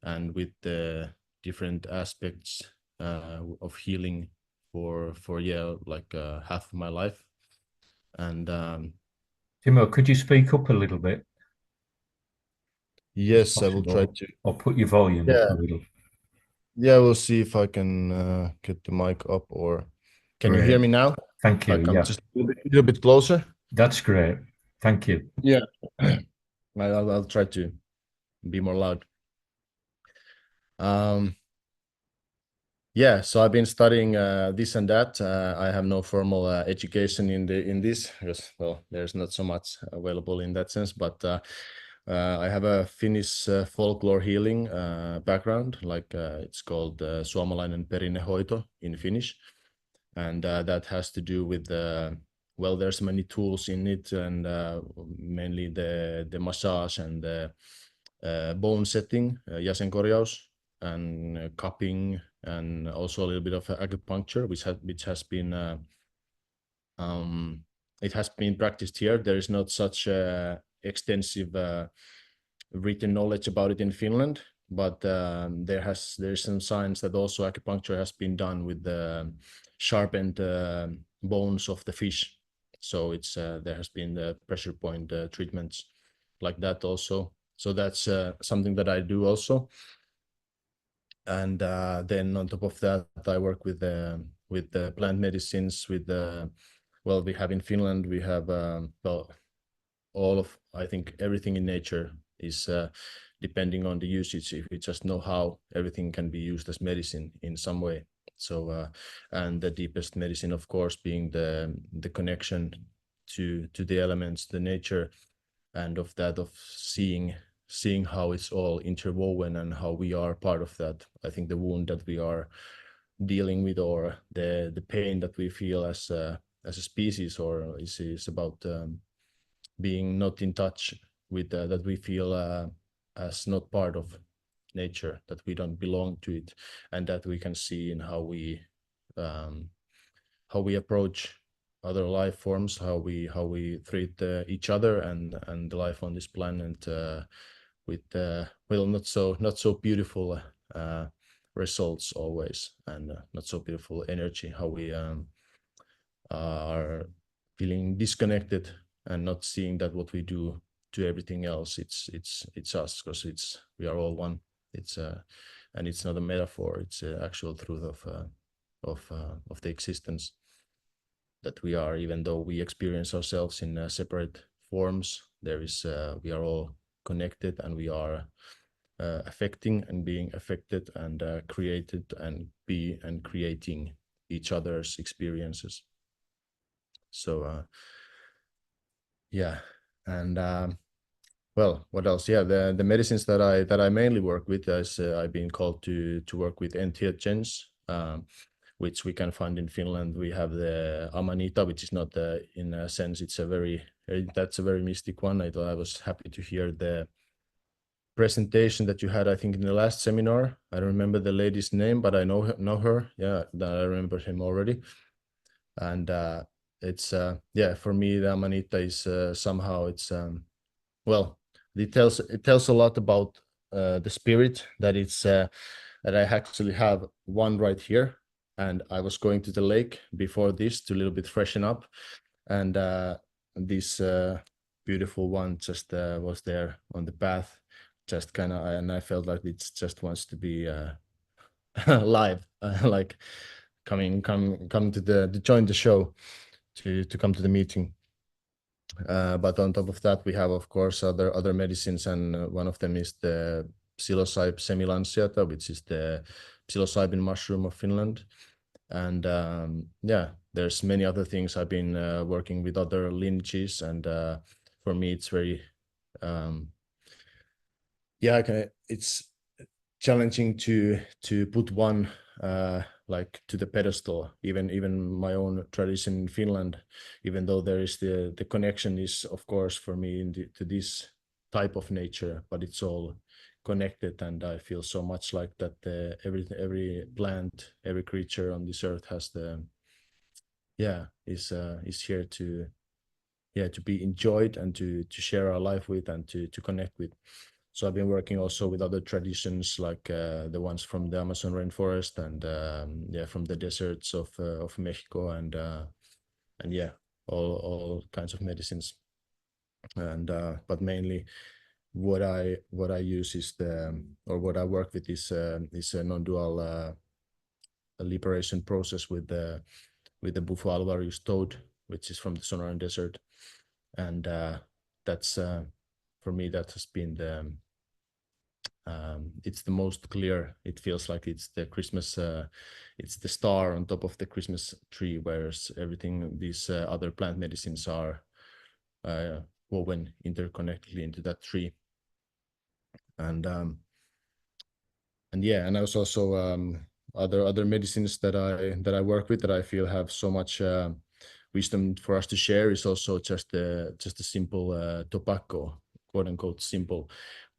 and with the different aspects of healing for half of my life. And Timo, could you speak up a little bit? Yes, I will try to. Or put your volume up a little. Yeah, we'll see if I can get the mic up, or can you hear me now? Thank you. Like I'm just a little bit closer. That's great. Thank you. Yeah, I'll try to be more loud. So I've been studying this and that. I have no formal education in this because, well, there's not so much available in that sense. But I have a Finnish folklore healing background, like it's called suomalainen perinnehoito in Finnish, and that has to do with there's many tools in it, and mainly the massage and the bone setting, jäsenkorjaus, and cupping, and also a little bit of acupuncture, which has been it has been practiced here. There is not such extensive written knowledge about it in Finland, but there's some signs that also acupuncture has been done with the sharpened bones of the fish. So it's there has been the pressure point treatments like that also. So that's something that I do also. And then on top of that, I work with the plant medicines. We have in Finland, we have I think everything in nature is depending on the usage. If we just know how, everything can be used as medicine in some way. So and the deepest medicine, of course, being the connection to the elements, the nature, and of seeing how it's all interwoven and how we are part of that. I think the wound that we are dealing with, or the pain that we feel as a species, or is about being not in touch with that we feel as not part of nature, that we don't belong to it, and that we can see in how we approach other life forms, how we treat each other and the life on this planet with not so beautiful results always, and not so beautiful energy, how we are feeling disconnected and not seeing that what we do to everything else, it's us, because we are all one. And it's not a metaphor, it's actual truth of the existence. that we are, even though we experience ourselves in separate forms, there is we are all connected, and we are affecting and being affected, and created and creating each other's experiences. So yeah, and well, what else? Yeah, the medicines that I mainly work with is I've been called to work with entheogens, which we can find in Finland. We have the Amanita, which is not in a sense, it's that's a very mystic one. I was happy to hear the presentation that you had, I think, in the last seminar. I don't remember the lady's name, but I know her. Yeah, I remember him already. And it's yeah, for me, the Amanita is somehow it's well, it tells a lot about the spirit that it's that I actually have one right here, and I was going to the lake before this to a little bit freshen up, and this beautiful one just was there on the path, just kind of, and I felt like it just wants to be live, like come to join the show, to come to the meeting. But on top of that, we have, of course, other medicines, and one of them is the psilocybe semilanceata, which is the psilocybin mushroom of Finland. And yeah, there's many other things. I've been working with other lineages, and for me, it's very yeah, it's challenging to put one like to the pedestal, even my own tradition in Finland, even though there is the connection is, of course, for me to this type of nature, but it's all connected, and I feel so much like that every plant, every creature on this earth has is here to be enjoyed, and to share our life with, and to connect with. So I've been working also with other traditions, like the ones from the Amazon rainforest, and from the deserts of Mexico, and yeah, all kinds of medicines. And but mainly, what I use is what I work with is a non-dual liberation process with the Bufo alvarius toad, which is from the Sonoran Desert, and that's for me, that has been it's the most clear. It feels like it's the Christmas, it's the star on top of the Christmas tree, whereas everything, these other plant medicines are woven interconnectedly into that tree. And yeah, and there's also other medicines that I work with, that I feel have so much wisdom for us to share, is also just a simple tobacco, quote unquote simple.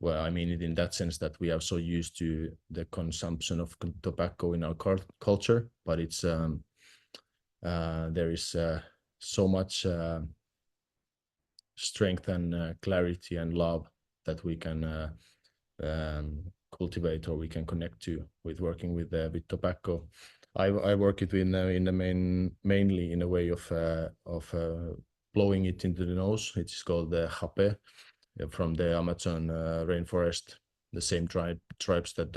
Well, I mean it in that sense that we are so used to the consumption of tobacco in our culture, but it's there is so much strength and clarity and love that we can cultivate, or we can connect to, with working with tobacco. I work it in the mainly in a way of blowing it into the nose. It's called the hape, from the Amazon rainforest, the same tribes that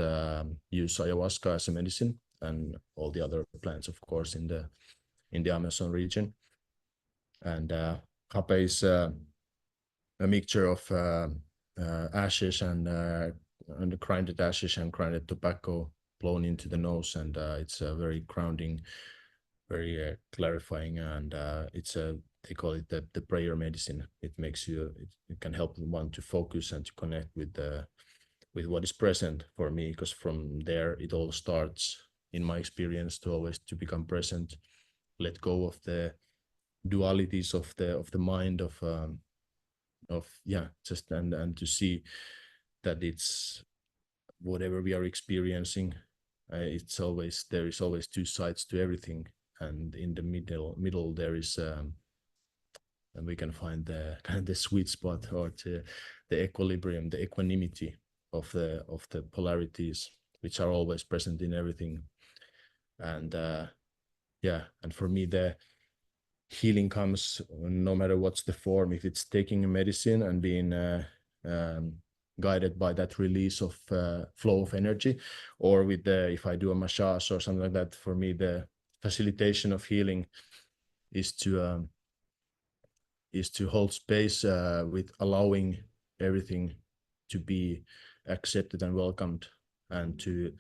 use ayahuasca as a medicine, and all the other plants, of course, in the Amazon region. And hape is a mixture of ashes and grinded ashes and grinded tobacco blown into the nose, and it's very grounding, very clarifying, and it's they call it the prayer medicine. It makes you, it can help one to focus and to connect with what is present, for me, because from there it all starts, in my experience, to always to become present, let go of the dualities of the mind, of just and to see that it's whatever we are experiencing, it's always, there is always two sides to everything, and in the middle there is and we can find the kind of the sweet spot, or the equilibrium, the equanimity of the polarities, which are always present in everything. And and for me, the healing comes no matter what's the form. If it's taking a medicine and being guided by that release of flow of energy, or with if I do a massage or something like that, for me the facilitation of healing is to hold space with allowing everything to be accepted and welcomed, and to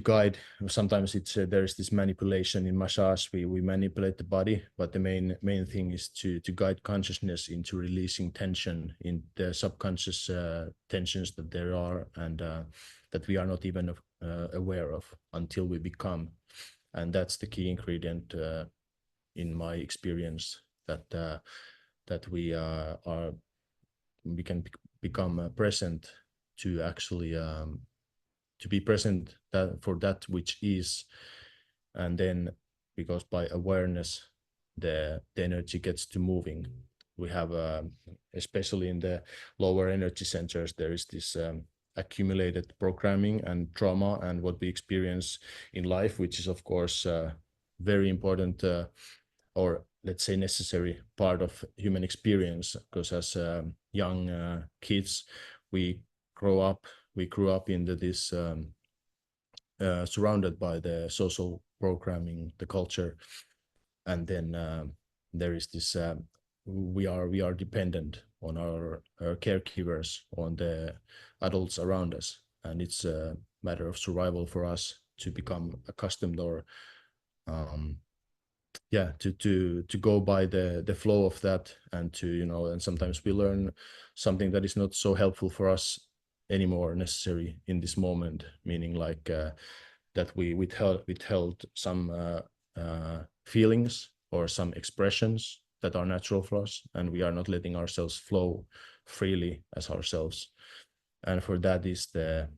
guide. Sometimes it's there is this manipulation in massage. We manipulate the body, but the main thing is to guide consciousness into releasing tension in the subconscious tensions that there are, and that we are not even aware of until we become. And that's the key ingredient in my experience, that we can become present, to actually to be present for that which is. And then, because by awareness the energy gets to moving. We have especially in the lower energy centers, there is this accumulated programming and trauma and what we experience in life, which is of course very important, or let's say necessary part of human experience, because as young kids we grew up into this surrounded by the social programming, the culture, and then there is this we are dependent on our caregivers, on the adults around us, and it's a matter of survival for us to become accustomed, or to go by the flow of that, and to, you know, and sometimes we learn something that is not so helpful for us anymore necessary in this moment, meaning like that we withheld some feelings or some expressions that are natural for us, and we are not letting ourselves flow freely as ourselves. And for that is the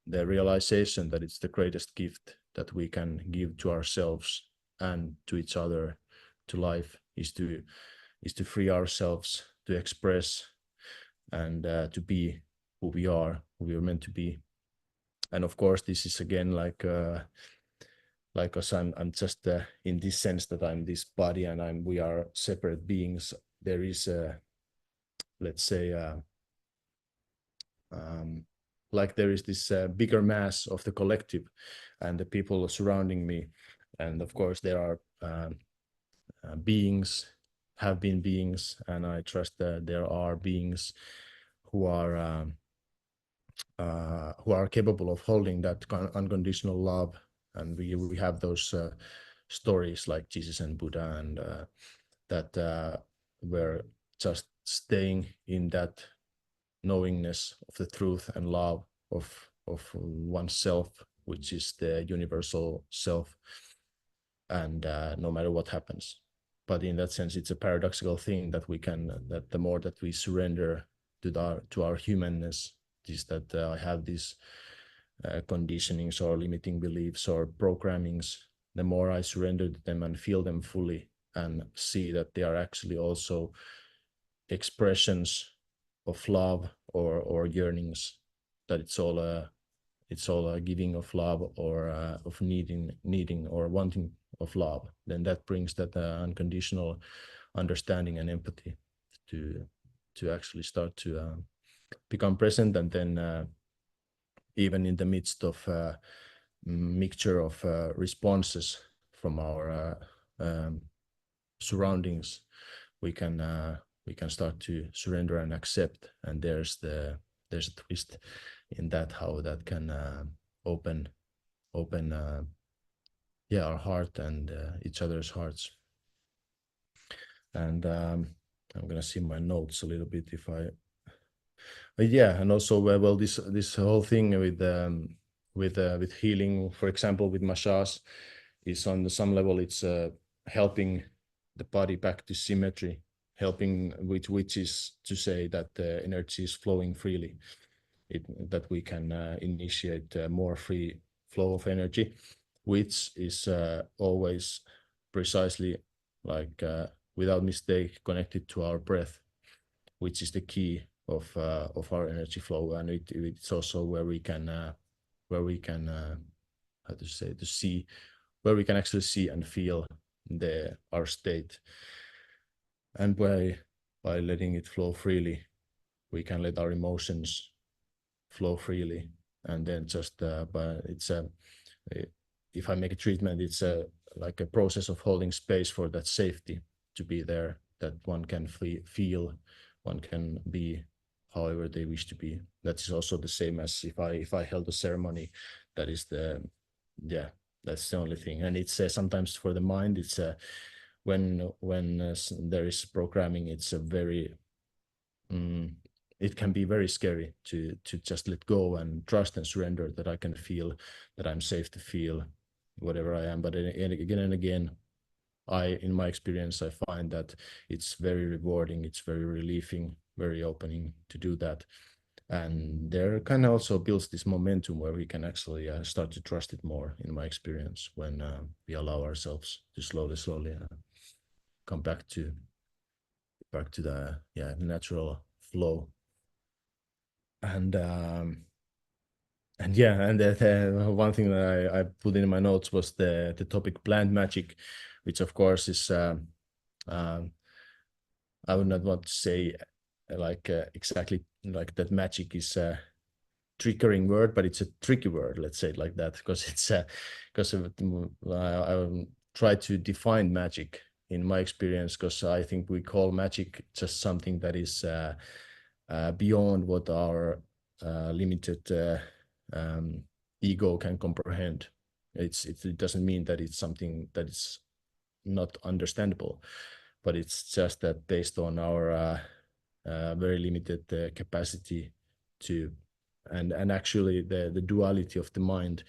realization that it's the greatest gift that we can give to ourselves and to each other, to life, is to free ourselves to express and to be who we are meant to be. And of course this is again like us, I'm just in this sense that I'm this body and we are separate beings. There is let's say like there is this bigger mass of the collective and the people surrounding me, and of course there are beings, have been beings, and I trust that there are beings who are capable of holding that unconditional love. And we have those stories like Jesus and Buddha, and that were just staying in that knowingness of the truth and love of oneself, which is the universal self, and no matter what happens. But in that sense, it's a paradoxical thing that we can, that the more that we surrender to our humanness, is that I have these conditionings or limiting beliefs or programmings, the more I surrender to them and feel them fully and see that they are actually also expressions of love or yearnings, that it's all a giving of love, or of needing or wanting of love, then that brings that unconditional understanding and empathy to actually start to become present. And then even in the midst of mixture of responses from our surroundings, we can start to surrender and accept. And there's a twist in that, how that can open our heart and each other's hearts. And I'm gonna see my notes a little bit if I and also well this whole thing with healing, for example with massage, is on some level it's helping the body back to symmetry, helping which is to say that the energy is flowing freely, that we can initiate more free flow of energy, which is always precisely like without mistake connected to our breath, which is the key of our energy flow. And it's also where we can how to say, to see, where we can actually see and feel our state. And by letting it flow freely, we can let our emotions flow freely. And then just but it's if I make a treatment, it's like a process of holding space for that safety to be there, that one can feel, one can be however they wish to be. That is also the same as if I held a ceremony. That is the, yeah, that's the only thing. And it's sometimes for the mind, it's when there is programming, it's a very it can be very scary to just let go and trust and surrender that I can feel, that I'm safe to feel whatever I am. But again and again, in my experience, I find that it's very rewarding, it's very relieving, very opening to do that. And there kind of also builds this momentum where we can actually start to trust it more, in my experience, when we allow ourselves to slowly come back to the natural flow. And the one thing that I put in my notes was the topic plant magic, which of course is I would not want to say like exactly like that magic is a triggering word, but it's a tricky word, let's say it like that, because it's because I try to define magic in my experience, because I think we call magic just something that is beyond what our limited ego can comprehend. It doesn't mean that it's something that is not understandable, but it's just that based on our very limited capacity to, and actually the duality of the mind,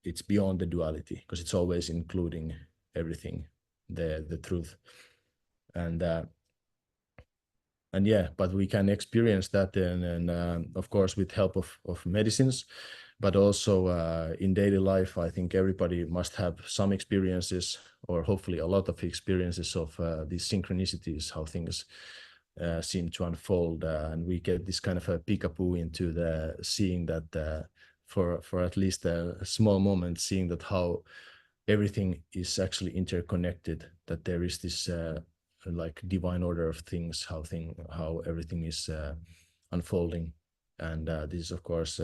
it's beyond the duality, because it's always including everything, the truth. And yeah, but we can experience that, and of course with help of medicines, but also in daily life. I think everybody must have some experiences, or hopefully a lot of experiences of these synchronicities, how things seem to unfold, and we get this kind of a peekaboo into the seeing that for at least a small moment, seeing that how everything is actually interconnected, that there is this like divine order of things, how everything is unfolding. And this is of course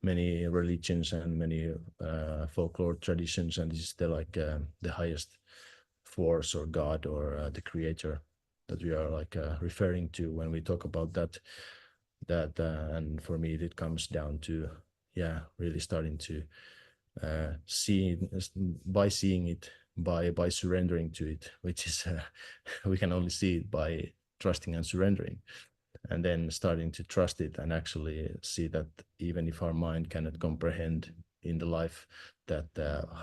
many religions and many folklore traditions, and this is the highest force or God or the creator that we are referring to when we talk about that. And for me it comes down to really starting to see it, by seeing it, by surrendering to it, which is we can only see it by trusting and surrendering, and then starting to trust it and actually see that even if our mind cannot comprehend in the life, that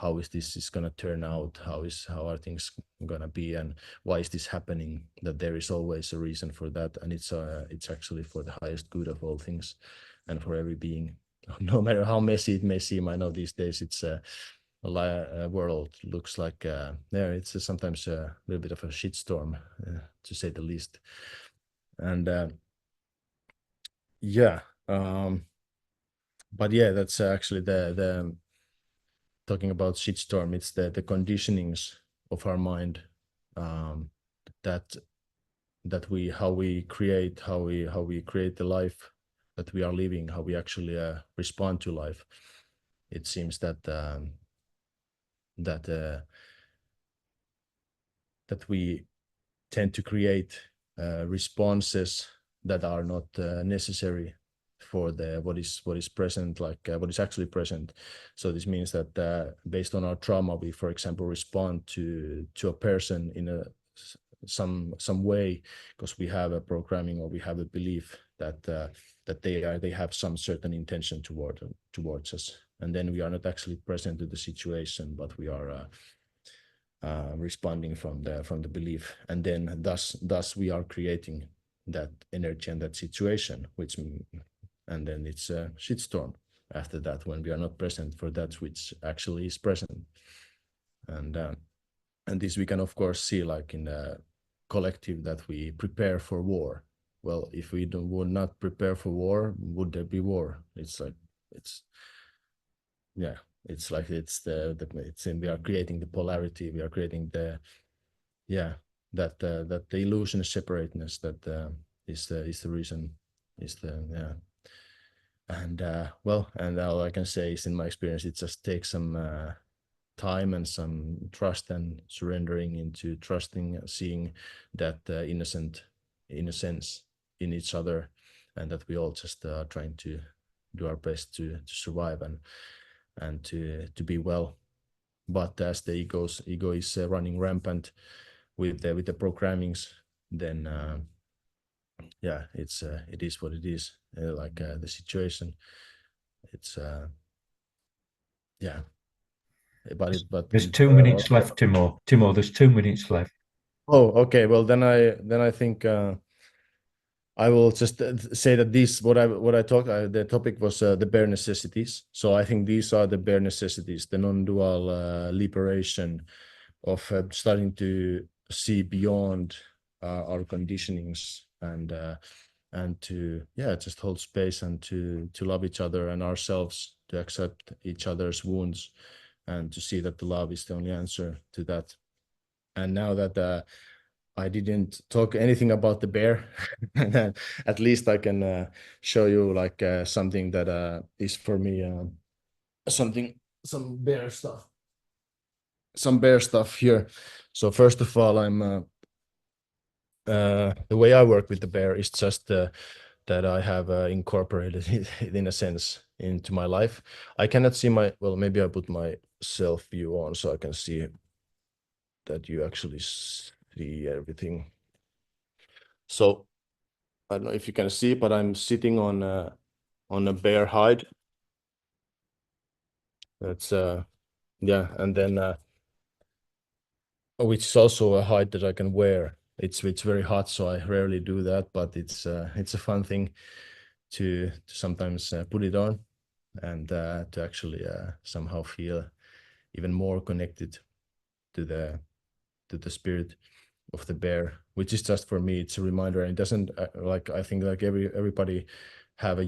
how is this going to turn out, how are things going to be, and why is this happening, that there is always a reason for that, and it's actually for the highest good of all things and for every being, no matter how messy it may seem. I know these days it's a world looks like it's sometimes a little bit of a shitstorm, to say the least. And but yeah, that's actually the talking about shitstorm. It's the conditionings of our mind, that we how we create the life that we are living, how we actually respond to life. It seems that that we tend to create responses that are not necessary for what is present, what is actually present. So this means that based on our trauma, we, for example, respond to a person in some way, because we have a programming or we have a belief that they have some certain intention towards us, and then we are not actually present to the situation, but we are responding from the belief, and then thus we are creating that energy and that situation, and then it's a shitstorm after that, when we are not present for that which actually is present. And this we can of course see like in the collective, that we prepare for war. Well, if we would not prepare for war, would there be war? It's like we are creating the polarity, we are creating the that the illusion of separateness, that is the reason, and well, and all I can say is, in my experience, it just takes some time and some trust and surrendering into trusting, seeing that innocent innocence in each other, and that we all just are trying to do our best to survive and to be well. But as the ego is running rampant with the programmings, then yeah, it is what it is. Like the situation, it's yeah. But There's 2 minutes left, Timo. Timo, there's 2 minutes left. Oh, okay. Well, then I think I will just say that this what I talked. The topic was the bare necessities. So I think these are the bare necessities, the non-dual liberation of starting to see beyond our conditionings and to just hold space and to love each other and ourselves, to accept each other's wounds, and to see that the love is the only answer to that. And now that I didn't talk anything about the bear, at least I can show you like something that is for me some bear stuff here. So first of all, I'm the way I work with the bear is just that I have incorporated it in a sense into my life. I cannot see well, maybe I put my self view on so I can see that you actually see everything. So I don't know if you can see, but I'm sitting on a bear hide. That's yeah, and then which is also a hide that I can wear. It's very hot, so I rarely do that, but it's a fun thing to sometimes put it on and to actually somehow feel even more connected to the spirit of the bear, which is just for me. It's a reminder, and it doesn't like I think like everybody has a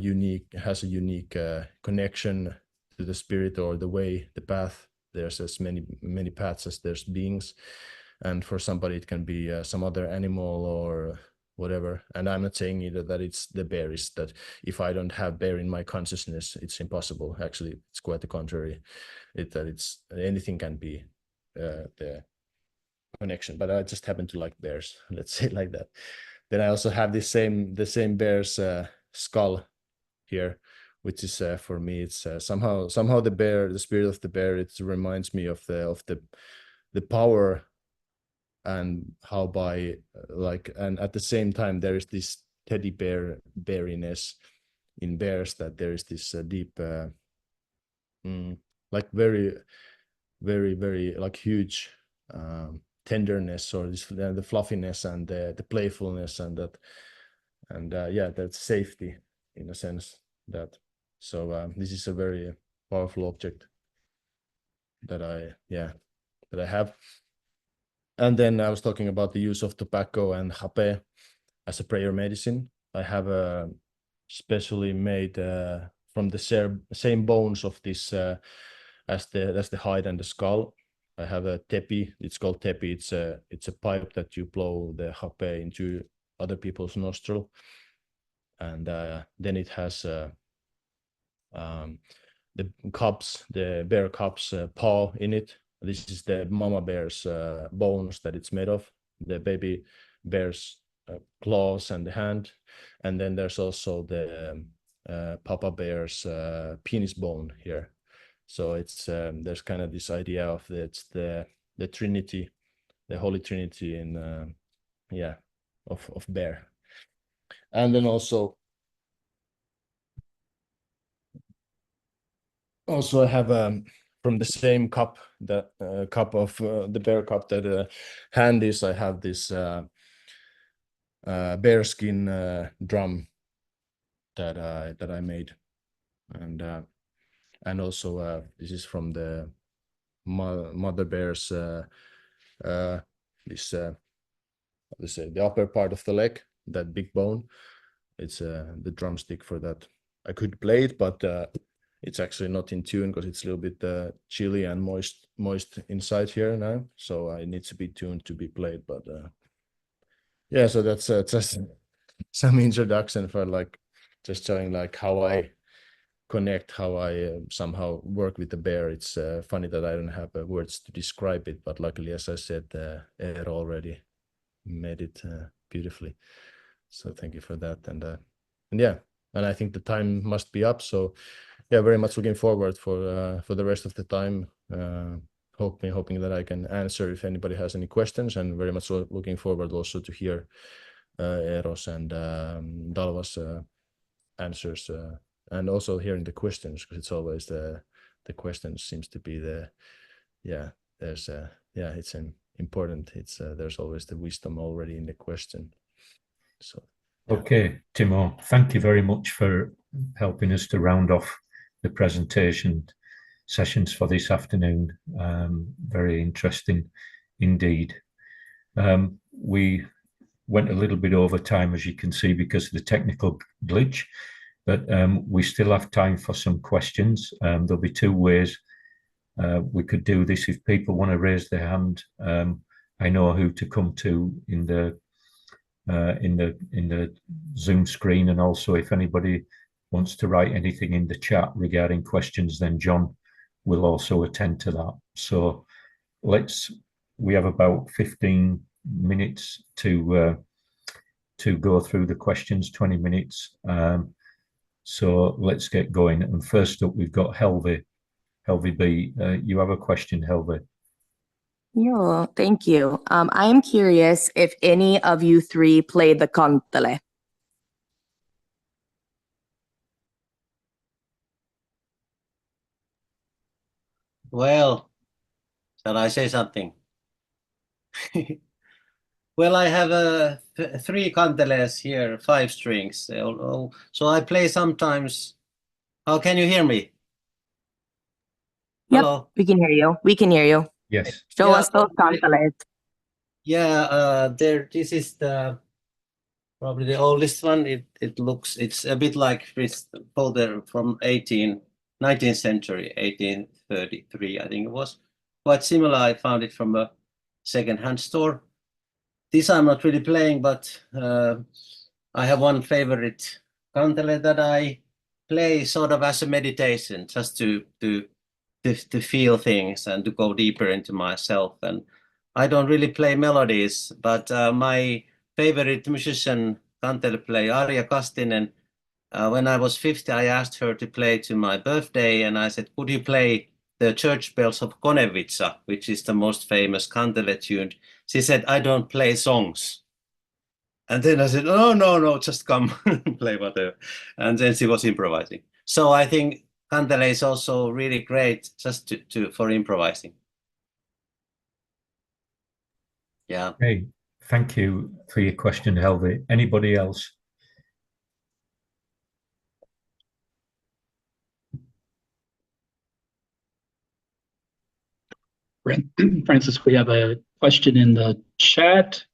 unique connection to the spirit or the way, the path. There's as many paths as there's beings, and for somebody it can be some other animal or whatever. And I'm not saying either that it's the bear, is that if I don't have bear in my consciousness, it's impossible. Actually, it's quite the contrary. It's anything can be the connection, but I just happen to like bears. Let's say it like that. Then I also have the same bear's skull here, which is for me it's somehow the spirit of the bear. It reminds me of the power and how by and at the same time there is this teddy beariness in bears, that there is this deep like very like huge tenderness, or this, the fluffiness and the playfulness and that, and yeah, that's safety in a sense. That this is a very powerful object that I have. And then I was talking about the use of tobacco and hape as a prayer medicine. I have a specially made from the same bones of this as the hide and the skull. I have a tepi. It's called tepi. It's a pipe that you blow the hape into other people's nostril, and then it has the bear cub's paw in it. This is the mama bear's bones that it's made of. The baby bear's claws and the hand, and then there's also the papa bear's penis bone here. So it's there's kind of this idea of it's the Trinity, the Holy Trinity in of bear. And then also I have from the same cup, that cup of the bear cup that hand is, I have this bear skin drum that I made, and also this is from the mother bear's this let's say the upper part of the leg, that big bone. It's the drumstick for that. I could play it, but it's actually not in tune because it's a little bit chilly and moist inside here now, so it needs to be tuned to be played. But yeah, so that's just some introduction for like just showing like how I connect how I somehow work with the bear. It's funny that I don't have words to describe it, but luckily, as I said, Eero already made it beautifully. So thank you for that. And yeah, and I think the time must be up. So yeah, very much looking forward for the rest of the time. Hoping that I can answer if anybody has any questions, and very much looking forward also to hear Eero's and Dalva's answers, and also hearing the questions, because it's always the questions seems to be there's it's important. It's there's always the wisdom already in the question. So okay, Timo, thank you very much for helping us to round off the presentation sessions for this afternoon. Very interesting indeed. We went a little bit over time, as you can see, because of the technical glitch, but we still have time for some questions. There'll be two ways we could do this. If people want to raise their hand, I know who to come to in the Zoom screen, and also if anybody wants to write anything in the chat regarding questions, then John will also attend to that. So we have about 15 minutes to go through the questions, 20 minutes. So let's get going. And first up, we've got Helvi B. You have a question, Helvi? Yeah, thank you. I am curious if any of you three played the kantele. Well, shall I say something? Well, I have 3 canteles here, 5 strings. So I play sometimes. Oh, can you hear me? Yep, Hello? we can hear you. We can hear you. Yes. Show Yeah, us those kanteles. Yeah, this is probably the oldest one. It's a bit like this folder from 19th century, 1833, I think it was. Quite similar. I found it from a second-hand store. This I'm not really playing, but I have one favorite kantele that I play sort of as a meditation, just to feel things and to go deeper into myself. And I don't really play melodies, but my favorite musician, kantele player, Arja Kastinen, when I was 50, I asked her to play to my birthday, and I said, could you play the church bells of Konevitsa, which is the most famous kantele tune? She said, I don't play songs. And then I said, oh, no, just come play whatever. And then she was improvising. So I think kantele is also really great just for improvising. Yeah. Hey, thank you for your question, Helvi. Anybody else? Francis, we have a question in the chat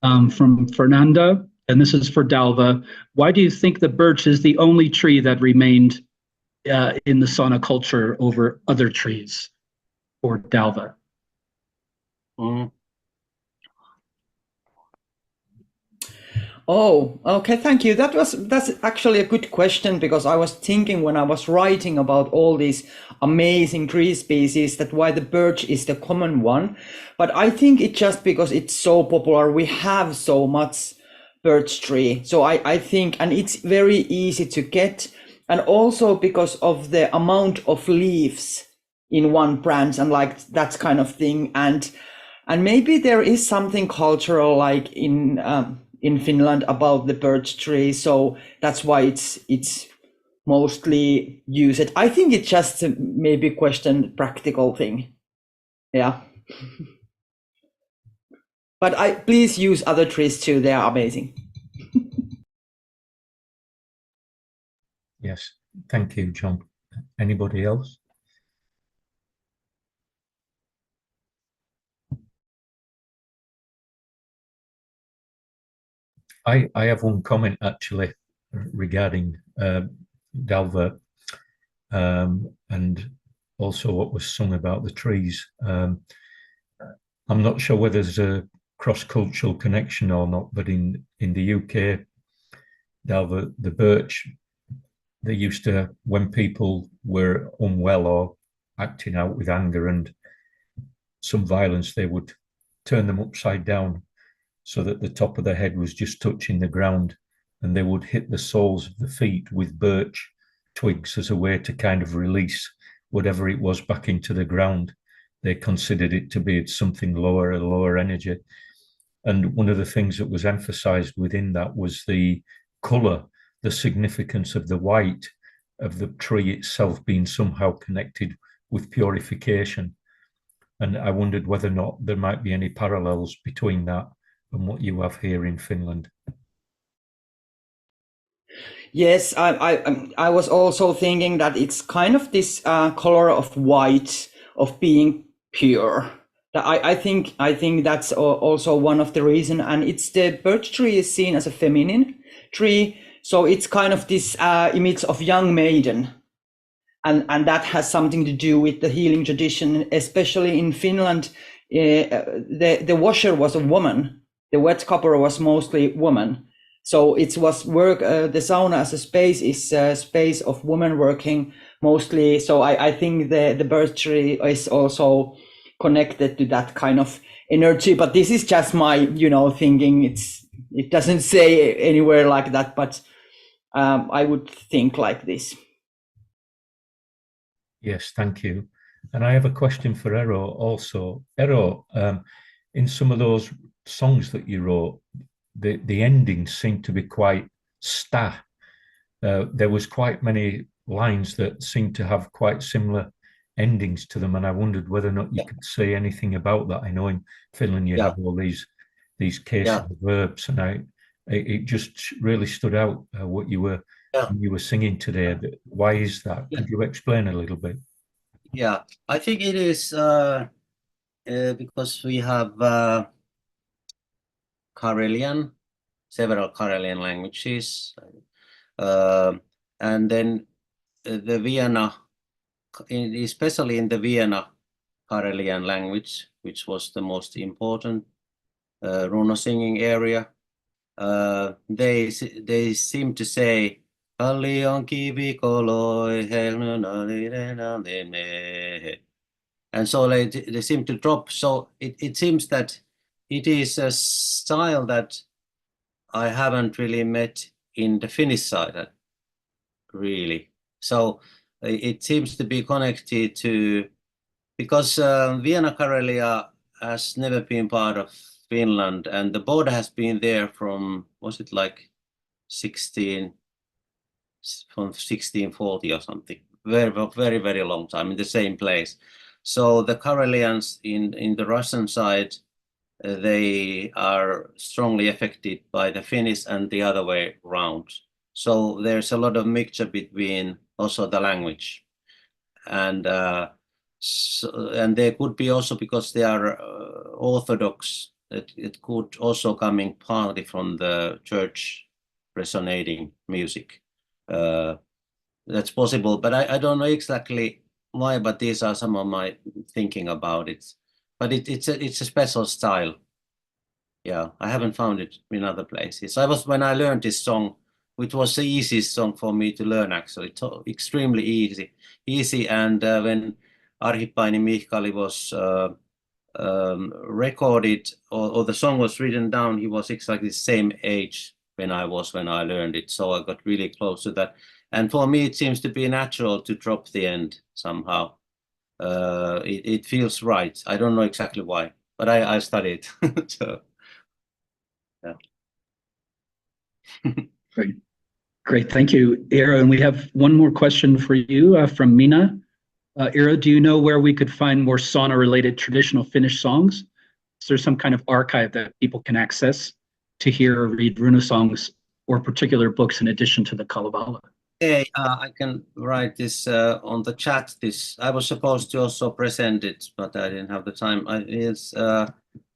from Fernanda, and this is for Dalva. Why do you think the birch is the only tree that remained in the sauna culture over other trees? For Dalva. Oh, okay, thank you. That's actually a good question, because I was thinking when I was writing about all these amazing tree species that why the birch is the common one. But I think it's just because it's so popular. We have so much birch tree. So I think, and it's very easy to get, and also because of the amount of leaves in one branch and like that kind of thing. And maybe there is something cultural like in Finland about the birch tree, so that's why it's mostly used. I think it's just maybe question practical thing. Yeah. But please use other trees too, they are amazing. Yes, thank you, John. Anybody else? I have one comment actually regarding Dalva and also what was sung about the trees. I'm not sure whether there's a cross-cultural connection or not, but in the UK, Dalva, the birch they used to, when people were unwell or acting out with anger and some violence, they would turn them upside down so that the top of the head was just touching the ground, and they would hit the soles of the feet with birch twigs as a way to kind of release whatever it was back into the ground. They considered it to be something lower, a lower energy. And one of the things that was emphasized within that was the color, the significance of the white of the tree itself being somehow connected with purification. And I wondered whether or not there might be any parallels between that and what you have here in Finland. Yes, I was also thinking that it's kind of this color of white, of being pure. I think that's also one of the reason, and it's the birch tree is seen as a feminine tree, so it's kind of this image of young maiden, and that has something to do with the healing tradition, especially in Finland. The washer was a woman, the wet copper was mostly woman. So it was work. The sauna as a space is a space of women working mostly. So I think the birch tree is also connected to that kind of energy. But this is just my, thinking. It doesn't say anywhere like that, but I would think like this. Yes, thank you. And I have a question for Eero also. Eero, in some of those songs that you wrote, the endings seemed to be quite sta. There was quite many lines that seemed to have quite similar endings to them, and I wondered whether or not you could say anything about that. I know in Finland you have all these cases of verbs, and it just really stood out what you were singing today. Why is that? Could you explain a little bit? Yeah, I think it is because we have Karelian, several Karelian languages, and then the Vienna, especially in the Vienna Karelian language, which was the most important runo singing area, they seem to say Kallion kivikoloi and so they seem to drop. So it seems that it is a style that I haven't really met in the Finnish side, really. So it seems to be connected to, because Vienna Karelia has never been part of Finland, and the border has been there from, was it like 1640 or something, very, very long time in the same place. So the Karelians in the Russian side, they are strongly affected by the Finnish and the other way around. So there's a lot of mixture between also the language, and there could be also, because they are Orthodox, it could also coming partly from the church resonating music. That's possible, but I don't know exactly why, but these are some of my thinking about it. But it's a special style. Yeah, I haven't found it in other places. When I learned this song, which was the easiest song for me to learn, actually, extremely easy. And when Arhipainen Mihkali was recorded, or the song was written down, he was exactly the same age when I learned it. So I got really close to that. And for me, it seems to be natural to drop the end somehow. It feels right. I don't know exactly why, but I studied. So, yeah. Great, thank you, Eero. And we have one more question for you from Mina. Eero, do you know where we could find more sauna-related traditional Finnish songs? Is there some kind of archive that people can access to hear or read runa songs or particular books in addition to the Kalevala? Okay, I can write this on the chat. I was supposed to also present it, but I didn't have the time.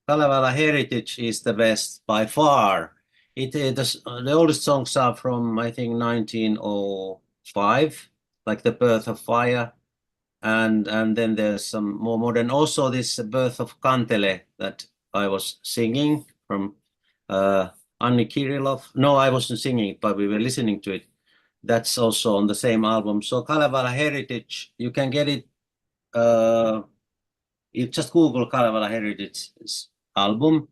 Kalevala Heritage is the best by far. The oldest songs are from, I think, 1905, like The Birth of Fire, and then there's some more modern. Also, this Birth of Kantele that I was singing from Anni Kirillov. No, I wasn't singing it, but we were listening to it. That's also on the same album. So Kalevala Heritage, you can get it. You just Google Kalevala Heritage album.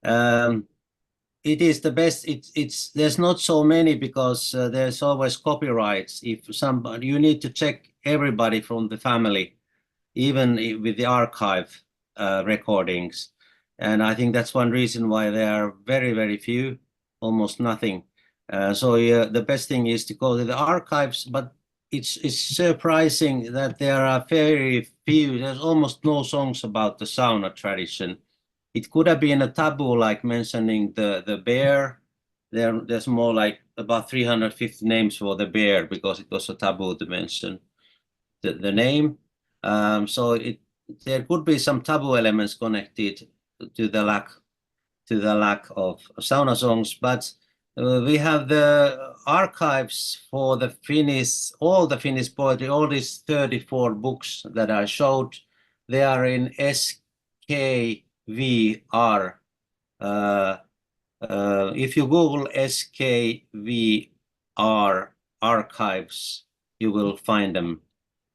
It is the best. It's there's not so many because there's always copyrights. If somebody, you need to check everybody from the family, even with the archive recordings. And I think that's one reason why there are very, very few, almost nothing. So the best thing is to go to the archives, but it's surprising that there are very few. There's almost no songs about the sauna tradition. It could have been a taboo, like mentioning the bear. There's more like about 350 names for the bear because it was a taboo to mention the name. So there could be some taboo elements connected to the lack of sauna songs, but we have the archives for the Finnish, all the Finnish poetry, all these 34 books that I showed. They are in SKVR. If you Google SKVR archives, you will find them.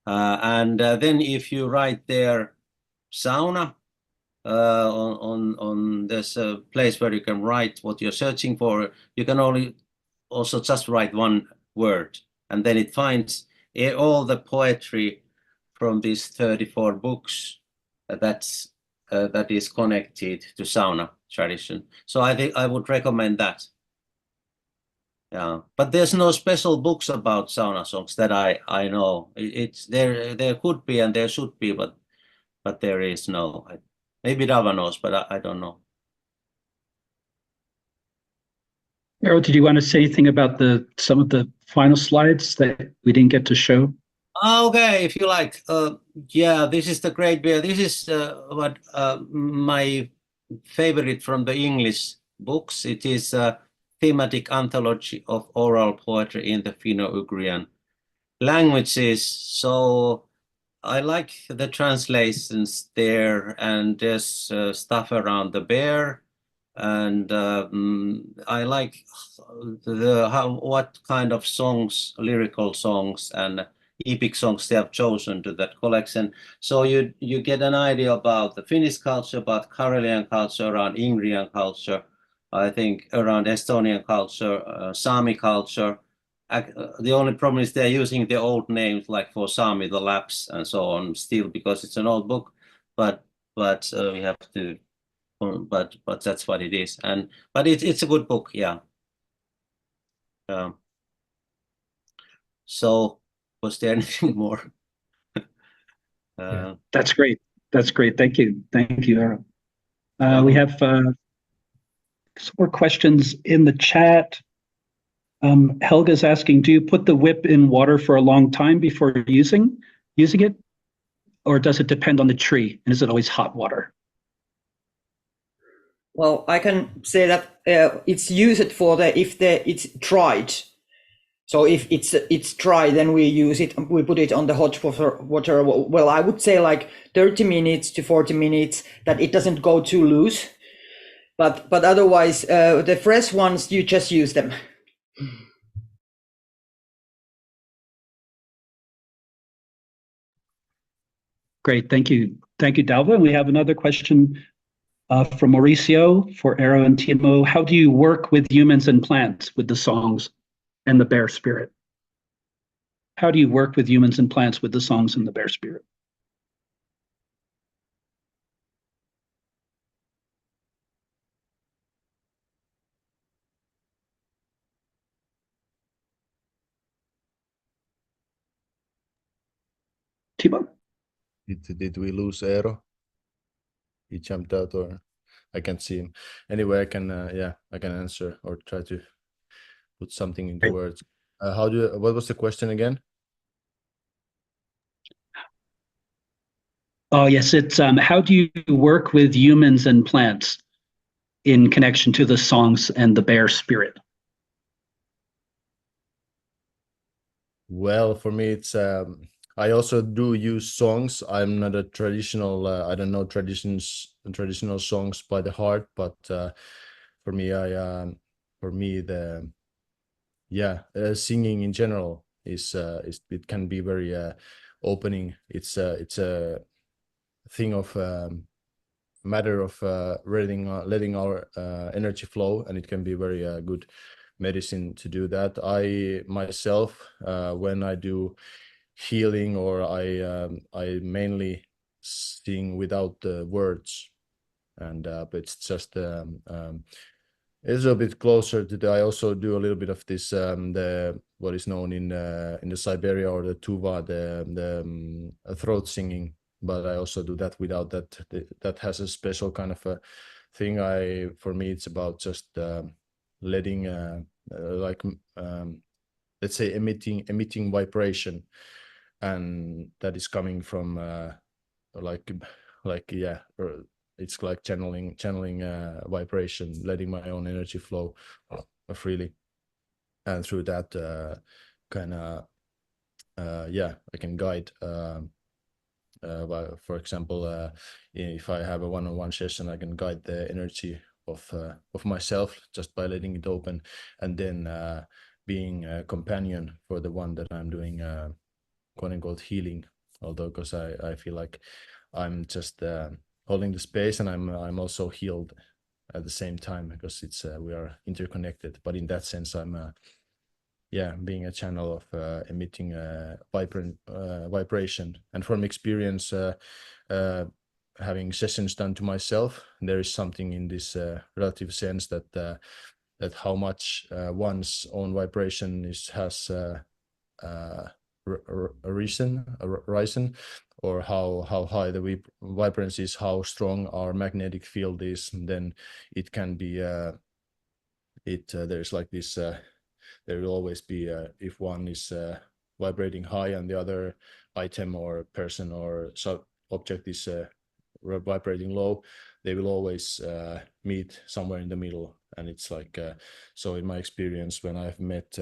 And then if you write there sauna, on there's a place where you can write what you're searching for. You can also just write one word, and then it finds all the poetry from these 34 books that is connected to sauna tradition. So I think I would recommend that. Yeah, but there's no special books about sauna songs that I know. It's there could be and there should be, but there is no. Maybe Dalva knows, but I don't know. Eero, did you want to say anything about some of the final slides that we didn't get to show? Okay, if you like. Yeah, this is the Great Bear. This is what my favorite from the English books. It is a thematic anthology of oral poetry in the Finno-Ugrian languages. So I like the translations there, and there's stuff around the bear, and I like what kind of songs, lyrical songs and epic songs they have chosen to that collection. So you get an idea about the Finnish culture, about Karelian culture, around Ingrian culture, I think around Estonian culture, Sami culture. The only problem is they're using the old names, like for Sami, the Lapps and so on, still, because it's an old book. But we have to. But that's what it is, but it's a good book, yeah. So was there anything more? Yeah. That's great. That's great. Thank you, Eero. We have some more questions in the chat. Helga's asking, do you put the whip in water for a long time before using it? Or does it depend on the tree? And is it always hot water? Well, I can say that it's used for it's dried. So if it's dry, then we use it. We put it on the hot water. Well, I would say like 30 minutes to 40 minutes, that it doesn't go too loose. But otherwise, the fresh ones, you just use them. Great, thank you, Dalva. We have another question from Mauricio for Eero and Timo. How do you work with humans and plants with the songs and the bear spirit? How do you work with humans and plants with the songs and the bear spirit? Timo? Did we lose Eero? He jumped out, or I can't see him. Anyway, I can answer or try to put something into words. What was the question again? Oh yes, it's how do you work with humans and plants in connection to the songs and the bear spirit? Well, for me, it's I also do use songs. I'm not a traditional. I don't know traditional songs by the heart, but for me, singing in general is it can be very opening. It's a thing of matter of letting our energy flow, and it can be very good medicine to do that. I myself, when I do healing, or I mainly sing without the words, and but it's just it's a bit closer to I also do a little bit of this the what is known in the Siberia or the Tuva, the throat singing, but I also do that without that. That has a special kind of a thing. For me it's about just letting let's say emitting vibration, and that is coming from it's like channeling vibration, letting my own energy flow freely, and through that kind of I can guide. For example, if I have a one-on-one session, I can guide the energy of myself just by letting it open, and then being a companion for the one that I'm doing quote unquote healing. Although, because I feel like I'm just holding the space, and I'm also healed at the same time, because it's we are interconnected. But in that sense, I'm being a channel of emitting vibrant vibration. And from experience, having sessions done to myself, there is something in this relative sense that how much one's own vibration has risen, or how high the vibrancy is, how strong our magnetic field is, and then it can be there's like this there will always be if one is vibrating high and the other item or person or object is vibrating low, they will always meet somewhere in the middle. And it's like so in my experience, when I've met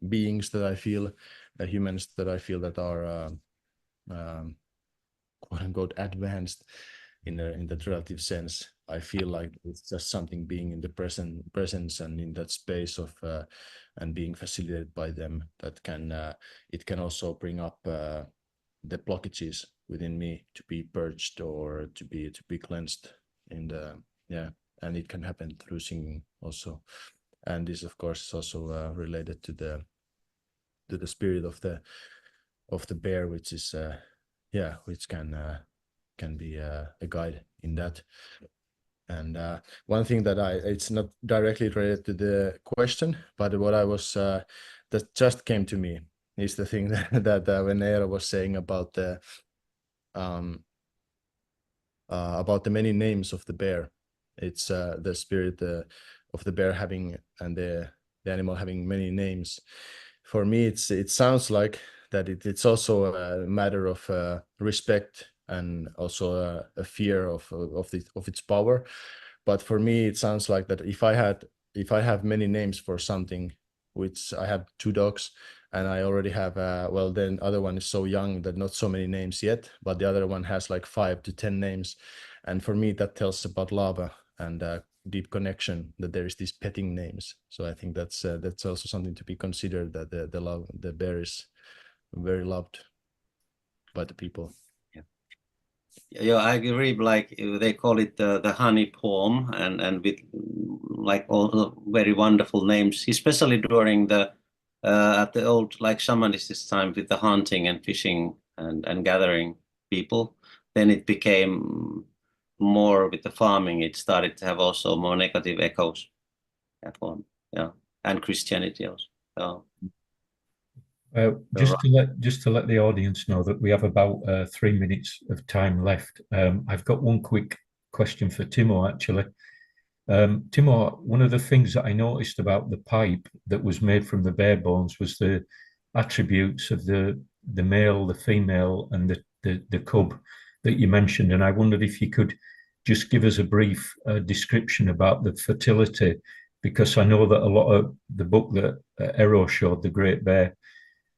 beings that I feel, humans that I feel that are quote unquote advanced in the relative sense, I feel like it's just something being in the presence and in that space of and being facilitated by them that can it can also bring up the blockages within me to be purged or to be cleansed in the and it can happen through singing also. And this of course is also related to the spirit of the bear, which is which can be a guide in that. And one thing that it's not directly related to the question, but what I was that just came to me is the thing that when Eero was saying about the many names of the bear. It's the spirit of the bear having, and the animal having many names. For me, it sounds like that it's also a matter of respect and also a fear of its power. But for me, it sounds like that if I have many names for something, which I have 2 dogs, and I already have well, then other one is so young that not so many names yet, but the other one has like 5 to 10 names, and for me that tells about love and deep connection, that there is these petting names. So I think that's also something to be considered, that the bear is very loved by the people. Yeah, I agree. Like they call it the honey poem, and with like all the very wonderful names, especially during the at the old like shamanist time with the hunting and fishing and gathering people. Then it became more with the farming. It started to have also more negative echoes. And Christianity also. So. Just to let the audience know that we have about 3 minutes of time left. I've got one quick question for Timo, actually. Timo, one of the things that I noticed about the pipe that was made from the bear bones was the attributes of the male, the female, and the cub that you mentioned. And I wondered if you could just give us a brief description about the fertility, because I know that a lot of the book that Eero showed, The Great Bear,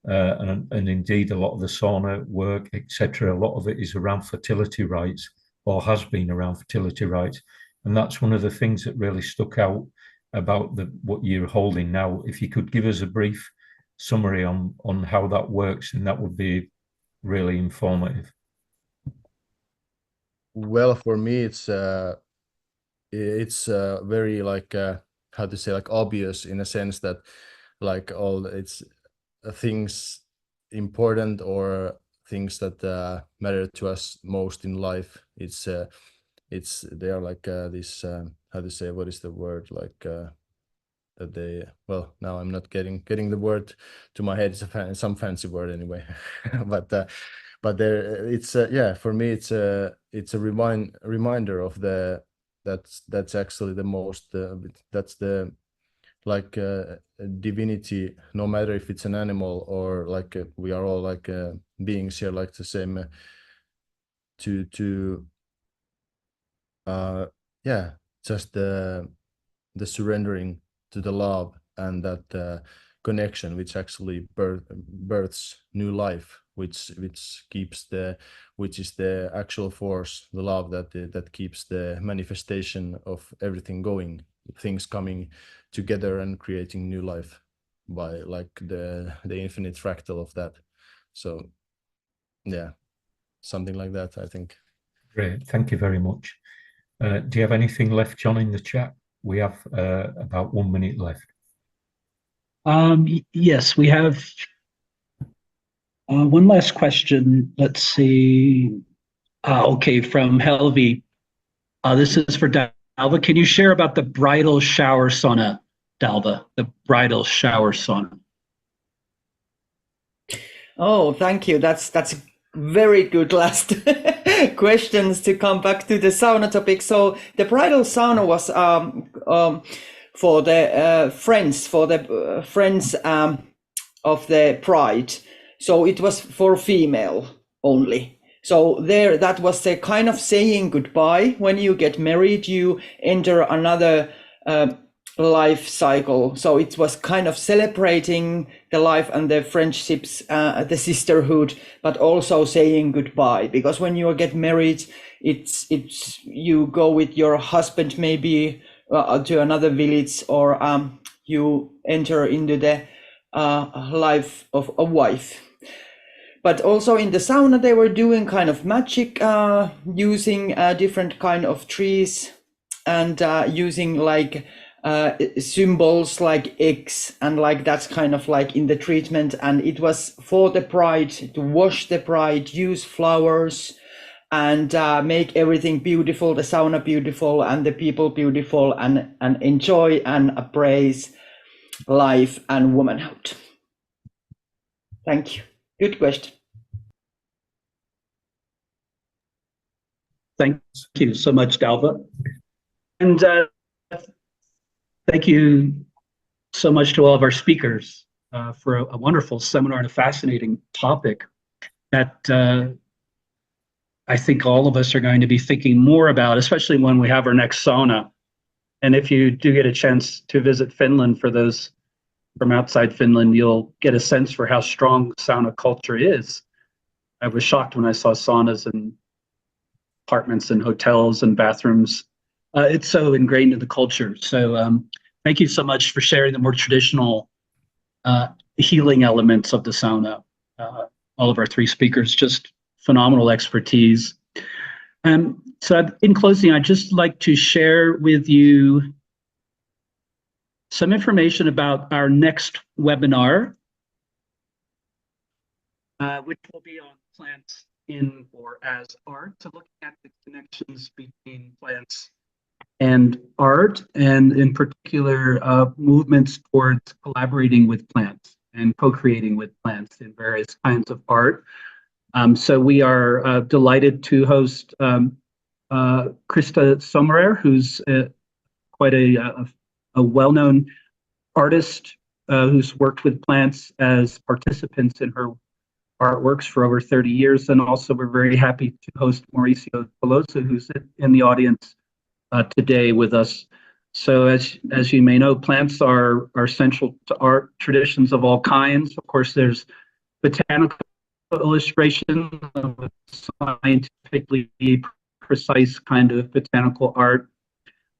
and indeed a lot of the sauna work, etc., a lot of it is around fertility rites, or has been around fertility rites. And that's one of the things that really stuck out about what you're holding now. If you could give us a brief summary on how that works, and that would be really informative. Well, for me, it's very like how to say, like obvious in a sense that like all it's things important or things that matter to us most in life. It's they are like this how to say, what is the word, like that they, well, now I'm not getting the word to my head. It's some fancy word anyway. But there it's yeah, for me it's a reminder of the that's actually the most that's the like divinity, no matter if it's an animal or like we are all like beings here, like the same to yeah, just the surrendering to the love and that connection which actually births new life, which keeps which is the actual force, the love that keeps the manifestation of everything going, things coming together and creating new life by like the infinite fractal of that. So yeah, something like that, I think. Great, thank you very much. Do you have anything left, John, in the chat? We have about 1 minute left. Yes, we have one last question. Let's see. Okay, from Helvi. This is for Dalva. Can you share about the bridal shower sauna, Dalva? The bridal shower sauna. Oh, thank you. That's very good last questions to come back to the sauna topic. So the bridal sauna was for the friends of the bride. So it was for female only. So there, that was the kind of saying goodbye. When you get married, you enter another life cycle. So it was kind of celebrating the life and the friendships, the sisterhood, but also saying goodbye. Because when you get married, it's you go with your husband maybe to another village, or you enter into the life of a wife. But also in the sauna, they were doing kind of magic, using different kind of trees and using like symbols like eggs, and like that's kind of like in the treatment. And it was for the bride, to wash the bride, use flowers, and make everything beautiful, the sauna beautiful, and the people beautiful, and enjoy and appraise life and womanhood. Thank you. Good question. Thank you so much, Dalva. And thank you so much to all of our speakers for a wonderful seminar and a fascinating topic that I think all of us are going to be thinking more about, especially when we have our next sauna. And if you do get a chance to visit Finland, for those from outside Finland, you'll get a sense for how strong sauna culture is. I was shocked when I saw saunas in apartments and hotels and bathrooms. It's so ingrained in the culture. So thank you so much for sharing the more traditional healing elements of the sauna. All of our three speakers, just phenomenal expertise. So in closing, I'd just like to share with you some information about our next webinar, which will be on plants in or as art, so looking at the connections between plants and art, and in particular movements towards collaborating with plants and co-creating with plants in various kinds of art. So we are delighted to host Krista Sommerer, who's quite a well-known artist who's worked with plants as participants in her artworks for over 30 years. And also we're very happy to host Mauricio Pelosa, who's in the audience today with us. So as you may know, plants are central to art traditions of all kinds. Of course, there's botanical illustration, scientifically precise kind of botanical art,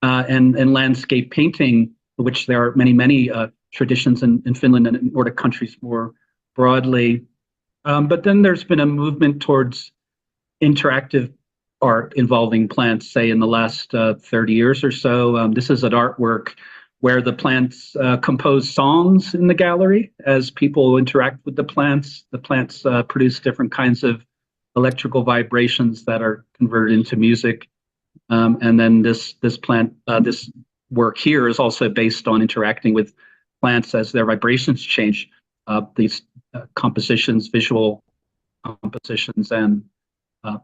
and landscape painting which there are many traditions in Finland and in Nordic countries more broadly. But then there's been a movement towards interactive art involving plants, say in the last 30 years or so. This is an artwork where the plants compose songs in the gallery as people interact with the plants. The plants produce different kinds of electrical vibrations that are converted into music. And then this work here is also based on interacting with plants as their vibrations change. These compositions, visual compositions, and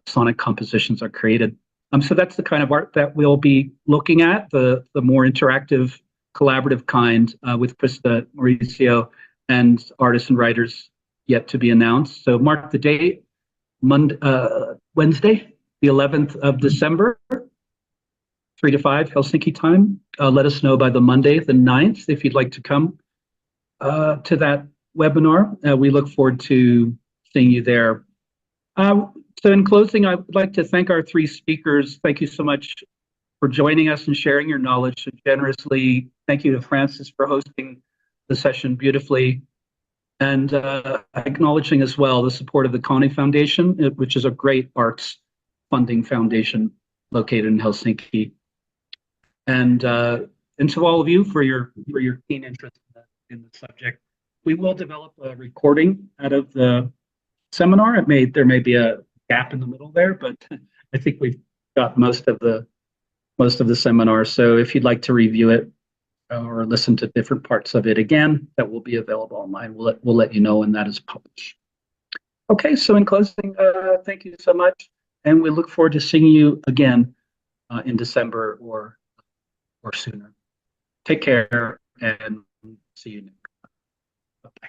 sonic compositions are created. So that's the kind of art that we'll be looking at, the more interactive, collaborative kind with Krista, Mauricio, and artists and writers yet to be announced. So mark the date, Wednesday, the 11th of December, 3 to 5 Helsinki time. Let us know by the Monday, the 9th, if you'd like to come to that webinar. We look forward to seeing you there. So in closing, I would like to thank our 3 speakers. Thank you so much for joining us and sharing your knowledge so generously. Thank you to Francis for hosting the session beautifully, and acknowledging as well the support of the Cunning Foundation, which is a great arts funding foundation located in Helsinki. And to all of you for your keen interest in the subject. We will develop a recording out of the seminar. There may be a gap in the middle there, but I think we've got most of the seminar. So if you'd like to review it or listen to different parts of it again, that will be available online. We'll let you know when that is published. Okay, so in closing, thank you so much, and we look forward to seeing you again in December or sooner. Take care and see you next time. Bye-bye.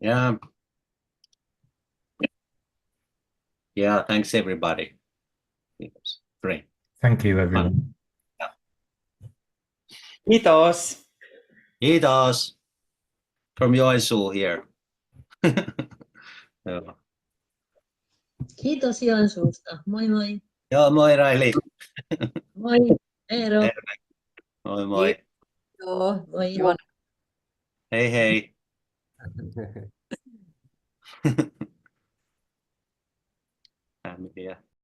Yeah. Yeah, thanks everybody. It was great. Thank you, everyone. Kiitos. Kiitos from Joensuu here. Joo. Kiitos Joensuusta. Moi moi. Joo, moi Raili. Moi Eero. Moi moi. Joo, moi Ivana. Hei hei.